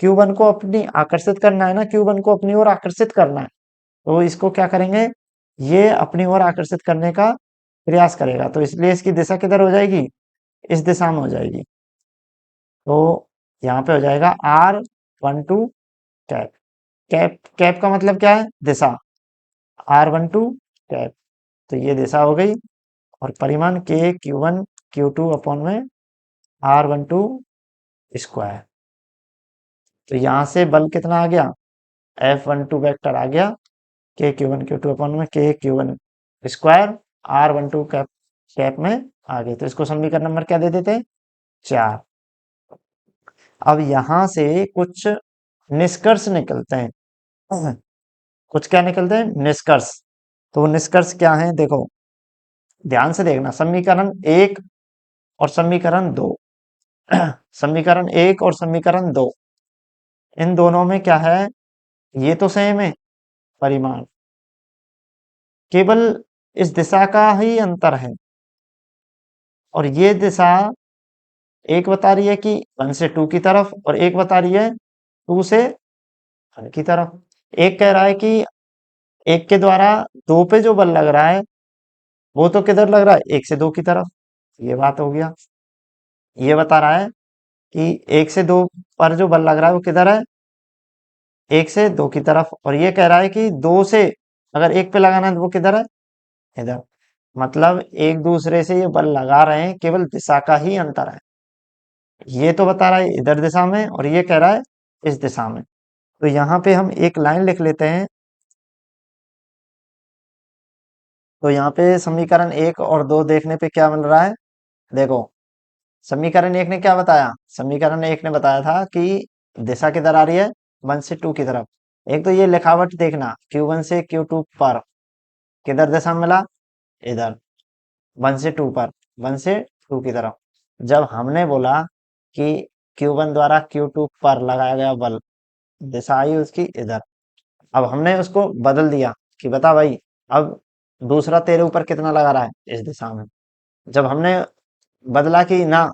Q1 को अपनी आकर्षित करना है ना, Q1 को अपनी ओर आकर्षित करना है। तो इसको क्या करेंगे? ये अपनी ओर आकर्षित करने का प्रयास करेगा, तो इसलिए इसकी दिशा किधर हो जाएगी? इस दिशा में हो जाएगी। तो यहाँ पे हो जाएगा R12 कैप। कैप कैप का मतलब क्या है? दिशा। R12 cap. तो ये दिशा हो गई, और परिमाण के Q1 Q2 अपॉन में R12 स्क्वायर। तो यहाँ से बल कितना आ गया? F12 वेक्टर आ गया के Q1 Q2 अपॉन में के Q1 square R12 cap cap में आ गए। तो इसको समीकरण नंबर क्या दे देते? 4। अब यहाँ से कुछ निष्कर्ष निकलते हैं। कुछ क्या निकलते हैं? निष्कर्ष। तो वो निष्कर्ष क्या है? देखो ध्यान से देखना, समीकरण 1 और समीकरण 2। समीकरण 1 और समीकरण 2, इन दोनों में क्या है? ये तो सेम है परिमाण, केवल इस दिशा का ही अंतर है। और ये दिशा एक बता रही है कि 1 से 2 की तरफ, और एक बता रही है 2 से 1 की तरफ। एक कह रहा है कि एक के द्वारा 2 पे जो बल लग रहा है वो तो किधर लग रहा है? 1 से 2 की तरफ। ये बात हो गया। ये बता रहा है कि 1 से 2 पर जो बल लग रहा है वो किधर है? 1 से 2 की तरफ। और ये कह रहा है कि 2 से अगर 1 पे लगाना है तो वो किधर है? इधर। मतलब एक दूसरे से ये बल लगा रहे हैं, केवल दिशा का ही अंतर है। ये तो बता रहा है इधर दिशा में, और ये कह रहा है इस दिशा में। तो यहाँ पे हम एक लाइन लिख लेते हैं। तो यहाँ पे समीकरण 1 और 2 देखने पे क्या मिल रहा है? देखो समीकरण 1 ने क्या बताया? समीकरण 1 ने बताया था कि दिशा किधर आ रही है? 1 से 2 की तरफ। एक तो ये लिखावट देखना, Q1 से Q2 पर किधर दिशा मिला? इधर। 1 से 2 पर, 1 से 2 की तरफ। जब हमने बोला कि Q1 द्वारा Q2 पर लगाया गया बल, दिशा आई उसकी इधर। अब हमने उसको बदल दिया कि बता भाई, अब दूसरा तेरे ऊपर कितना लगा रहा है? इस दिशा में। जब हमने बदला कि ना,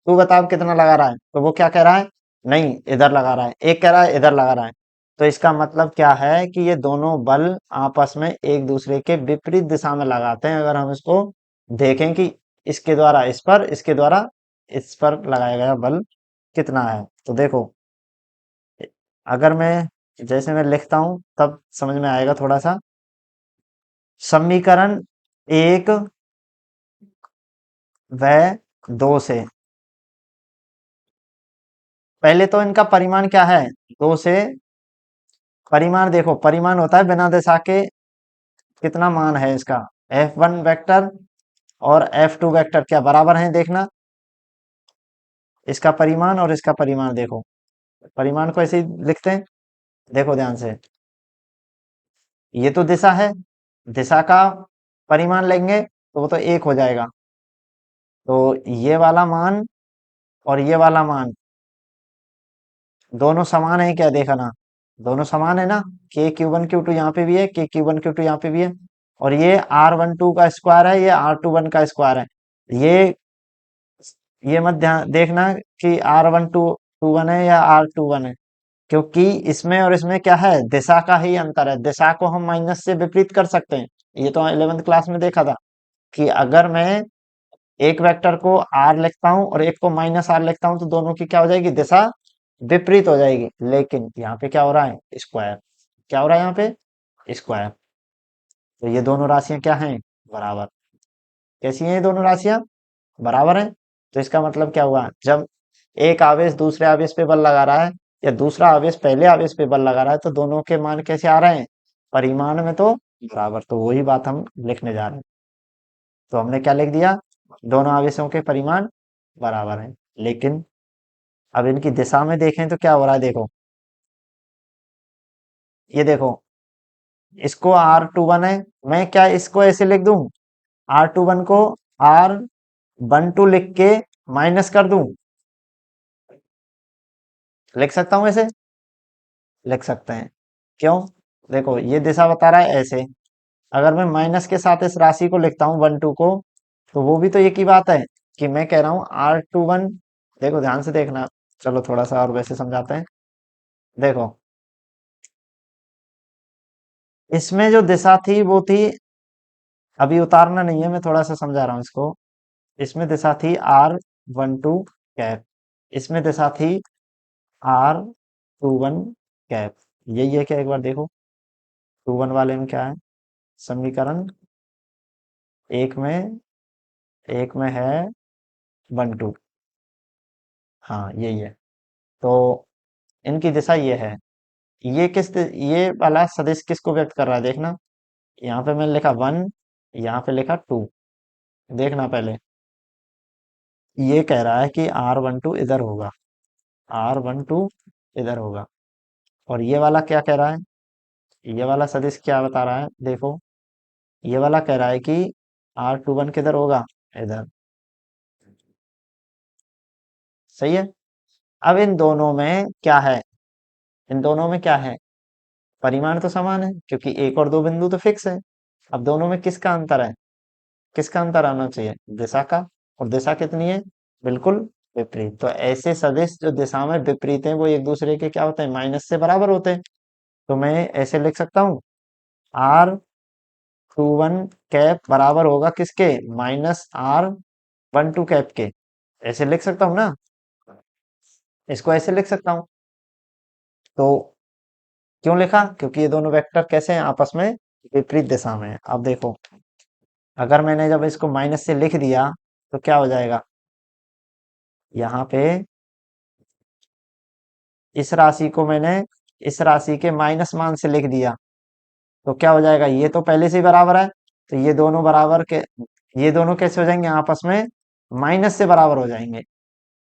तू बता अब कितना लगा रहा है, तो वो क्या कह रहा है? नहीं, इधर लगा रहा है। एक कह रहा है इधर लगा रहा है। तो इसका मतलब क्या है कि ये दोनों बल आपस में एक दूसरे के विपरीत दिशा में लगाते हैं। अगर हम इसको देखें कि इसके द्वारा इस पर, इसके द्वारा इस पर लगाया गया बल कितना है, तो देखो अगर मैं जैसे मैं लिखता हूं तब समझ में आएगा थोड़ा सा। समीकरण 1 व 2 से पहले तो इनका परिमाण क्या है? 2 से परिमाण देखो, परिमाण होता है बिना दिशा के कितना मान है इसका। F1 वेक्टर और F2 वेक्टर क्या बराबर हैं? देखना, इसका परिमाण और इसका परिमाण देखो। परिमाण को ऐसे ही लिखते हैं। देखो ध्यान से, ये तो दिशा है, दिशा का परिमाण लेंगे तो वो तो एक हो जाएगा। तो ये वाला मान और ये वाला मान दोनों समान है क्या, देखा ना, दोनों समान है ना। के क्यू वन क्यू टू यहाँ पे भी है, के क्यू वन क्यू टू यहाँ पे भी है। और ये आर वन टू का स्क्वायर है, ये आर टू वन का स्क्वायर है। ये ये मत ध्यान देखना कि R one two two one है या आर टू वन है, क्योंकि इसमें और इसमें क्या है, दिशा का ही अंतर है। दिशा को हम माइनस से विपरीत कर सकते हैं। ये तो 11th क्लास में देखा था कि अगर मैं एक वेक्टर को आर लिखता हूं और एक को माइनस आर लिखता हूं तो दोनों की क्या हो जाएगी, दिशा विपरीत हो जाएगी। लेकिन यहाँ पे क्या हो रहा है, स्क्वायर। क्या हो रहा है यहाँ पे, स्क्वायर। तो ये दोनों राशियां क्या हैं, बराबर। कैसी हैं ये दोनों राशियां, बराबर हैं। तो इसका मतलब क्या हुआ, जब एक आवेश दूसरे आवेश पे बल लगा रहा है या दूसरा आवेश पहले आवेश पे बल लगा रहा है तो दोनों के मान कैसे आ रहे हैं, परिमाण में तो बराबर। तो वही बात हम लिखने जा रहे हैं। तो हमने क्या लिख दिया, दोनों आवेशों के परिमाण बराबर हैं। लेकिन अब इनकी दिशा में देखें तो क्या हो रहा है, देखो ये देखो, इसको आर टू वन है, मैं क्या इसको ऐसे लिख दूं, आर टू वन को आर वन टू लिख के माइनस कर दूं, लिख सकता हूं ऐसे, लिख सकते हैं। क्यों, देखो ये दिशा बता रहा है ऐसे, अगर मैं माइनस के साथ इस राशि को लिखता हूँ वन टू को, तो वो भी तो एक ही बात है कि मैं कह रहा हूँ आर टू वन। देखो ध्यान से देखना, चलो थोड़ा सा और वैसे समझाते हैं। देखो इसमें जो दिशा थी वो थी, अभी उतारना नहीं है, मैं थोड़ा सा समझा रहा हूँ इसको। इसमें दिशा थी आर वन टू कैप, इसमें दिशा थी आर टू वन कैप। यही है क्या, एक बार देखो, टू वन वाले में क्या है, समीकरण एक में, एक में है वन टू, हाँ यही है। तो इनकी दिशा ये है, ये वाला सदिश किसको व्यक्त कर रहा है, देखना। यहाँ पे मैंने लिखा वन, यहाँ पे लिखा टू, देखना पहले। ये कह रहा है कि आर वन टू इधर होगा, आर वन टू इधर होगा। और ये वाला क्या कह रहा है, ये वाला सदिश क्या बता रहा है, देखो ये वाला कह रहा है कि आर टू वन किधर होगा, इधर। सही है। अब इन दोनों में क्या है, इन दोनों में क्या है, परिमाण तो समान है क्योंकि एक और दो बिंदु तो फिक्स है। अब दोनों में किसका अंतर है, किसका अंतर आना चाहिए, दिशा का। और दिशा कितनी है, बिल्कुल विपरीत। तो ऐसे सदिश जो दिशा में विपरीत हैं वो एक दूसरे के क्या होते हैं, माइनस से बराबर होते हैं। तो मैं ऐसे लिख सकता हूँ, आर टू वन कैप बराबर होगा किसके, minus R one two cap के। ऐसे लिख सकता हूँ ना, इसको ऐसे लिख सकता हूँ। तो क्यों लिखा, क्योंकि ये दोनों वेक्टर कैसे हैं, आपस में विपरीत दिशा में है। अब देखो, अगर मैंने जब इसको माइनस से लिख दिया तो क्या हो जाएगा, यहाँ पे इस राशि को मैंने इस राशि के माइनस मान से लिख दिया तो क्या हो जाएगा, ये तो पहले से ही बराबर है। तो ये दोनों बराबर के, ये दोनों कैसे हो जाएंगे, आपस में माइनस से बराबर हो जाएंगे।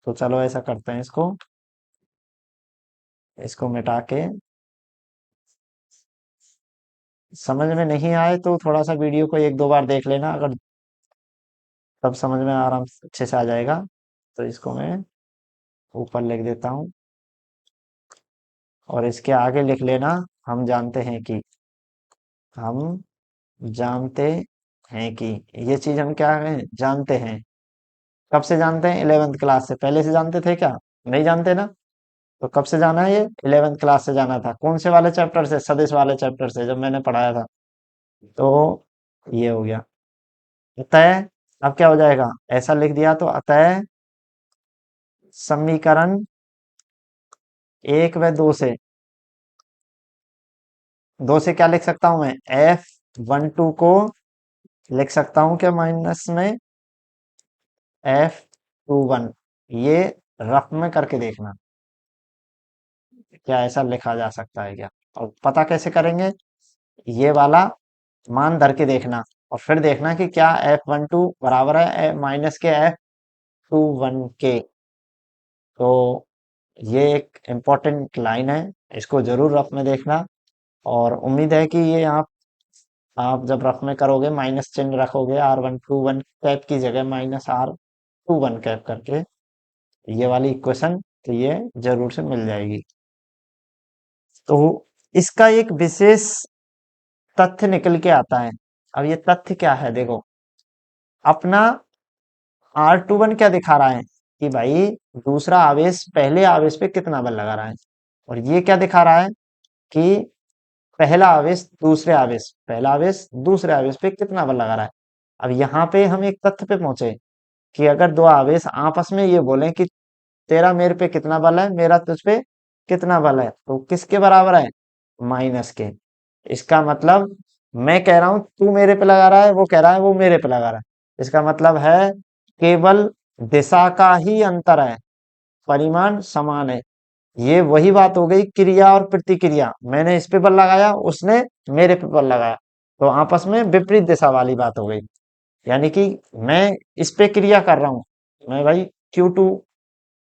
तो चलो ऐसा करते हैं, इसको इसको मिटा के, समझ में नहीं आए तो थोड़ा सा वीडियो को एक दो बार देख लेना, अगर तब समझ में आराम से अच्छे से आ जाएगा। तो इसको मैं ऊपर लिख देता हूँ और इसके आगे लिख लेना, हम जानते हैं कि, हम जानते हैं कि, ये चीज हम क्या है, जानते हैं। कब से जानते हैं, 11th क्लास से। पहले से जानते थे क्या, नहीं जानते ना। तो कब से जाना है, ये 11th क्लास से जाना था। कौन से वाले चैप्टर से, सदिश वाले चैप्टर से, जब मैंने पढ़ाया था। तो ये हो गया, अतः अब क्या हो जाएगा, ऐसा लिख दिया तो अतः समीकरण एक व दो से, दो से क्या लिख सकता हूं मैं, एफ वन टू को लिख सकता हूं क्या, माइनस में एफ टू वन। ये रफ में करके देखना, क्या ऐसा लिखा जा सकता है क्या। और पता कैसे करेंगे, ये वाला मान धर के देखना और फिर देखना कि क्या एफ वन टू बराबर है माइनस के एफ टू वन के। तो ये एक इम्पोर्टेंट लाइन है, इसको जरूर रफ में देखना। और उम्मीद है कि ये आप जब रफ में करोगे माइनस चिन्ह रखोगे, R121 कैप की जगह -R21 कैप करके ये वाली इक्वेशन, तो ये जरूर से मिल जाएगी। तो इसका एक विशेष तथ्य निकल के आता है। अब ये तथ्य क्या है, देखो अपना R21 क्या दिखा रहा है कि भाई दूसरा आवेश पहले आवेश पे कितना बल लगा रहा है, और ये क्या दिखा रहा है कि पहला आवेश दूसरे आवेश पे कितना बल लगा रहा है। अब यहाँ पे हम एक तथ्य पे पहुंचे कि अगर दो आवेश आपस में ये बोले कि तेरा मेरे पे कितना बल है, मेरा तुझ पे कितना बल है, तो किसके बराबर है, माइनस के। इसका मतलब मैं कह रहा हूं तू मेरे पे लगा रहा है, वो कह रहा है वो मेरे पे लगा रहा है। इसका मतलब है केवल दिशा का ही अंतर है, परिमाण समान है। ये वही बात हो गई क्रिया और प्रतिक्रिया, मैंने इस पे बल लगाया, उसने मेरे पे बल लगाया, तो आपस में विपरीत दिशा वाली बात हो गई। यानी कि मैं इस पे क्रिया कर रहा हूँ, मैं भाई Q2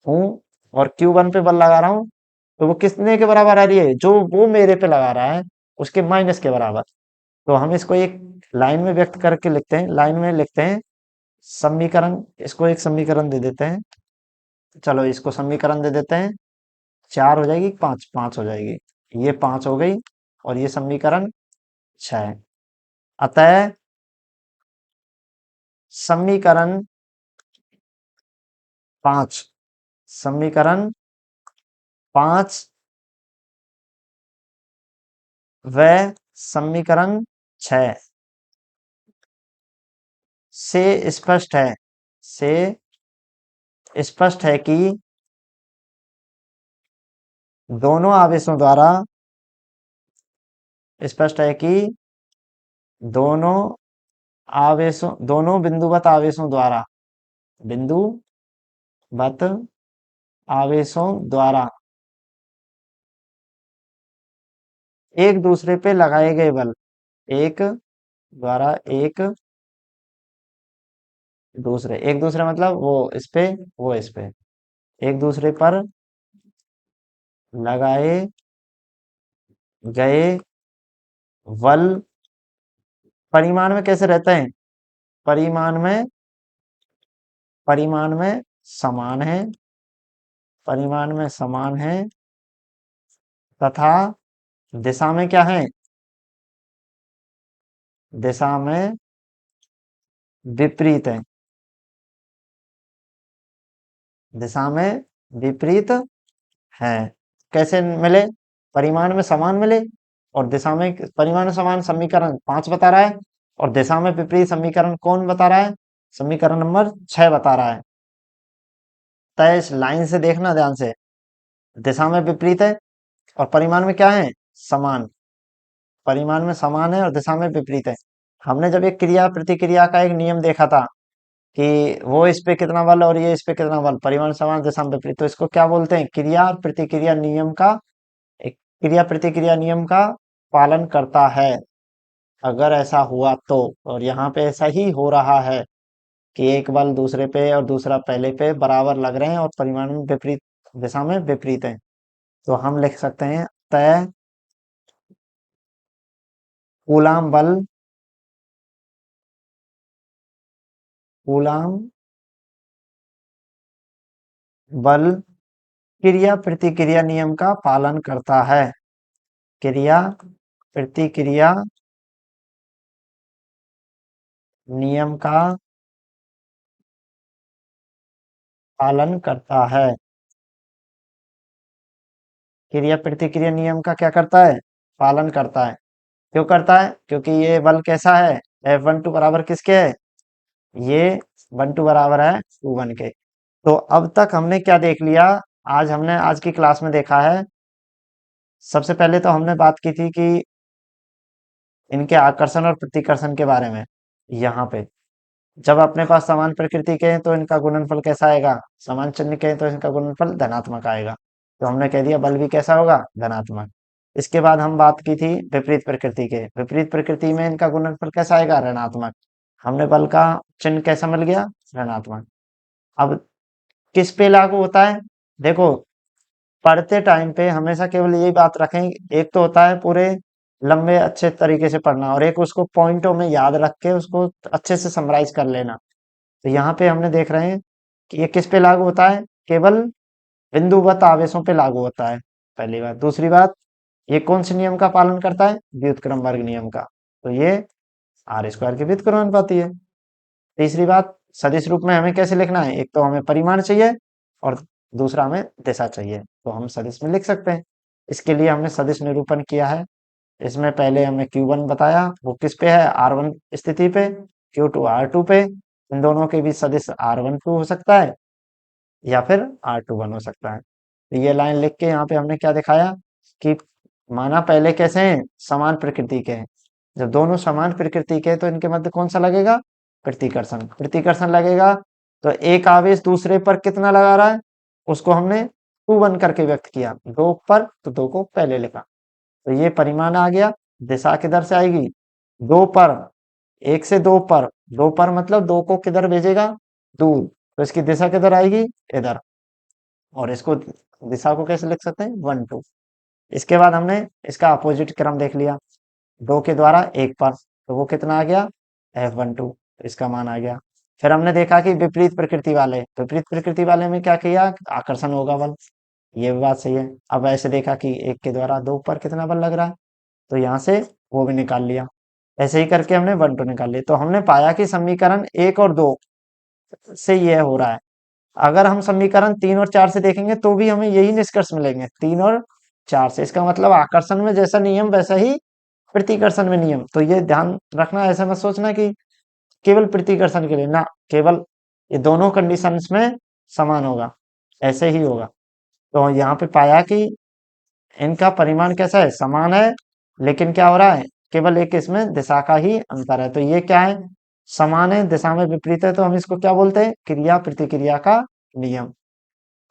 हूँ और Q1 पे बल लगा रहा हूँ, तो वो कितने के बराबर आ रही है, जो वो मेरे पे लगा रहा है उसके माइनस के बराबर। तो हम इसको एक लाइन में व्यक्त करके लिखते हैं, लाइन में लिखते हैं समीकरण, इसको एक समीकरण दे देते हैं। चलो इसको समीकरण दे देते हैं, 4 हो जाएगी, 5 हो जाएगी, ये 5 हो गई, और ये समीकरण 6। अतः समीकरण 5, समीकरण 5 व समीकरण 6 से से स्पष्ट है कि दोनों आवेशों द्वारा स्पष्ट है कि दोनों बिंदुवत आवेशों द्वारा बिंदुवत आवेशों द्वारा एक दूसरे पे लगाए गए बल, एक द्वारा एक दूसरे मतलब वो इस पे एक दूसरे पर लगाए गए बल परिमाण में कैसे रहते हैं, परिमाण में परिमाण में समान है, परिमाण में समान है, तथा दिशा में क्या है, दिशा में विपरीत है, दिशा में विपरीत है। कैसे मिले, परिमाण में समान मिले, और दिशा में परिमाण में समान समीकरण 5 बता रहा है, और दिशा में विपरीत समीकरण कौन बता रहा है, समीकरण नंबर 6 बता रहा है। तय इस लाइन से देखना ध्यान से, दिशा में विपरीत है और परिमाण में क्या है, समान, परिमाण में समान है और दिशा में विपरीत है। हमने जब एक क्रिया प्रतिक्रिया का एक नियम देखा था कि वो इस पे कितना बल और ये इस पे कितना बल, परिमाण समान दिशा में विपरीत, तो इसको क्या बोलते हैं, क्रिया और प्रतिक्रिया नियम का, एक क्रिया प्रतिक्रिया नियम का पालन करता है। अगर ऐसा हुआ तो, और यहाँ पे ऐसा ही हो रहा है कि एक बल दूसरे पे और दूसरा पहले पे बराबर लग रहे हैं और परिमाण में विपरीत दिशा में विपरीत है, तो हम लिख सकते हैं तय कूलाम बल, कूलाम बल क्रिया प्रतिक्रिया नियम का पालन करता है, क्रिया प्रतिक्रिया नियम का पालन करता है। क्रिया प्रतिक्रिया नियम का क्या करता है, पालन करता है। क्यों करता है, क्योंकि ये बल कैसा है, F12 बराबर किसके है, ये 12 बराबर है 21 के। तो अब तक हमने क्या देख लिया, हमने आज की क्लास में देखा है, सबसे पहले तो हमने बात की थी कि इनके आकर्षण और प्रतिकर्षण के बारे में। यहाँ पे जब अपने पास समान प्रकृति के हैं तो इनका गुणनफल कैसा आएगा, समान चिन्ह के हैं तो इनका गुणनफल धनात्मक आएगा। तो हमने कह दिया बल भी कैसा होगा, धनात्मक। इसके बाद हम बात की थी विपरीत प्रकृति के, विपरीत प्रकृति में इनका गुणनफल कैसा आएगा, ऋणात्मक। हमने बल का चिन्ह कैसा मिल गया, ऋणात्मक। अब किस पे लागू होता है, देखो पढ़ते टाइम पे हमेशा केवल यही बात रखें, एक तो होता है पूरे लंबे अच्छे तरीके से पढ़ना, और एक उसको पॉइंटों में याद रख के उसको अच्छे से समराइज कर लेना। तो यहाँ पे हमने देख रहे हैं कि ये किस पे लागू होता है, केवल बिंदुवत आवेशों पे लागू होता है, पहली बात। दूसरी बात, ये कौन से नियम का पालन करता है, व्युत्क्रम वर्ग नियम का, तो ये आर स्क्वायर के व्युत्क्रम अनुपाती है। तीसरी बात, सदिश रूप में हमें कैसे लिखना है, एक तो हमें परिमाण चाहिए और दूसरा हमें दिशा चाहिए, तो हम सदिश में लिख सकते हैं। इसके लिए हमने सदिश निरूपण किया है। इसमें पहले हमने Q1 बताया, वो किस पे है, R1 स्थिति पे, Q2 R2 पे। इन दोनों के बीच सदिश R12 हो सकता है या फिर R21 हो सकता है। तो ये लाइन लिख के यहाँ पे हमने क्या दिखाया कि माना पहले कैसे हैं, समान प्रकृति के हैं। जब दोनों समान प्रकृति के हैं तो इनके मध्य कौन सा लगेगा, प्रतिकर्षण। प्रतिकर्षण लगेगा तो एक आवेश दूसरे पर कितना लगा रहा है, उसको हमने 2 1 करके व्यक्त किया, दो पर तो दो को पहले लिखा। तो ये परिमाण आ गया। दिशा किधर से आएगी, दो पर, एक से दो पर, दो पर मतलब दो को किधर भेजेगा, दूर, तो इसकी दिशा किधर आएगी, इधर। और इसको दिशा को कैसे लिख सकते हैं, 1 2। इसके बाद हमने इसका अपोजिट क्रम देख लिया, दो के द्वारा एक पर, तो वो कितना आ गया, F12, इसका मान आ गया। फिर हमने देखा कि विपरीत प्रकृति वाले में क्या किया, आकर्षण होगा बल, ये भी बात सही है। अब ऐसे देखा कि एक के द्वारा दो पर कितना बल लग रहा है, तो यहाँ से वो भी निकाल लिया। ऐसे ही करके हमने 1 2 निकाल लिया, तो हमने पाया कि समीकरण 1 और 2 से यह हो रहा है। अगर हम समीकरण 3 और 4 से देखेंगे तो भी हमें यही निष्कर्ष मिलेंगे, 3 और 4 से। इसका मतलब आकर्षण में जैसा नियम वैसा ही प्रतिकर्षण में नियम। तो ये ध्यान रखना, ऐसा मत सोचना कि केवल प्रतिकर्षण के लिए ना, केवल ये दोनों कंडीशंस में समान होगा, ऐसे ही होगा। तो यहाँ पे पाया कि इनका परिमाण कैसा है, समान है, लेकिन क्या हो रहा है, केवल एक इसमें दिशा का ही अंतर है। तो ये क्या है, समान है, दिशा में विपरीत है, तो हम इसको क्या बोलते हैं, क्रिया प्रतिक्रिया का नियम।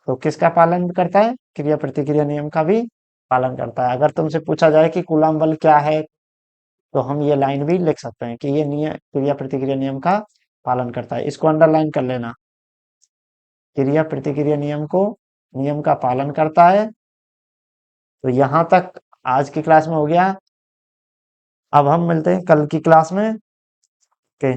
तो किसका पालन करता है, क्रिया प्रतिक्रिया नियम का भी पालन करता है। अगर तुमसे पूछा जाए कि कूलम्ब बल क्या है, तो हम ये लाइन भी लिख सकते हैं कि ये नियम क्रिया प्रतिक्रिया नियम का पालन करता है। इसको अंडरलाइन कर लेना, क्रिया प्रतिक्रिया नियम का पालन करता है। तो यहाँ तक आज की क्लास में हो गया। अब हम मिलते हैं कल की क्लास में। ओके।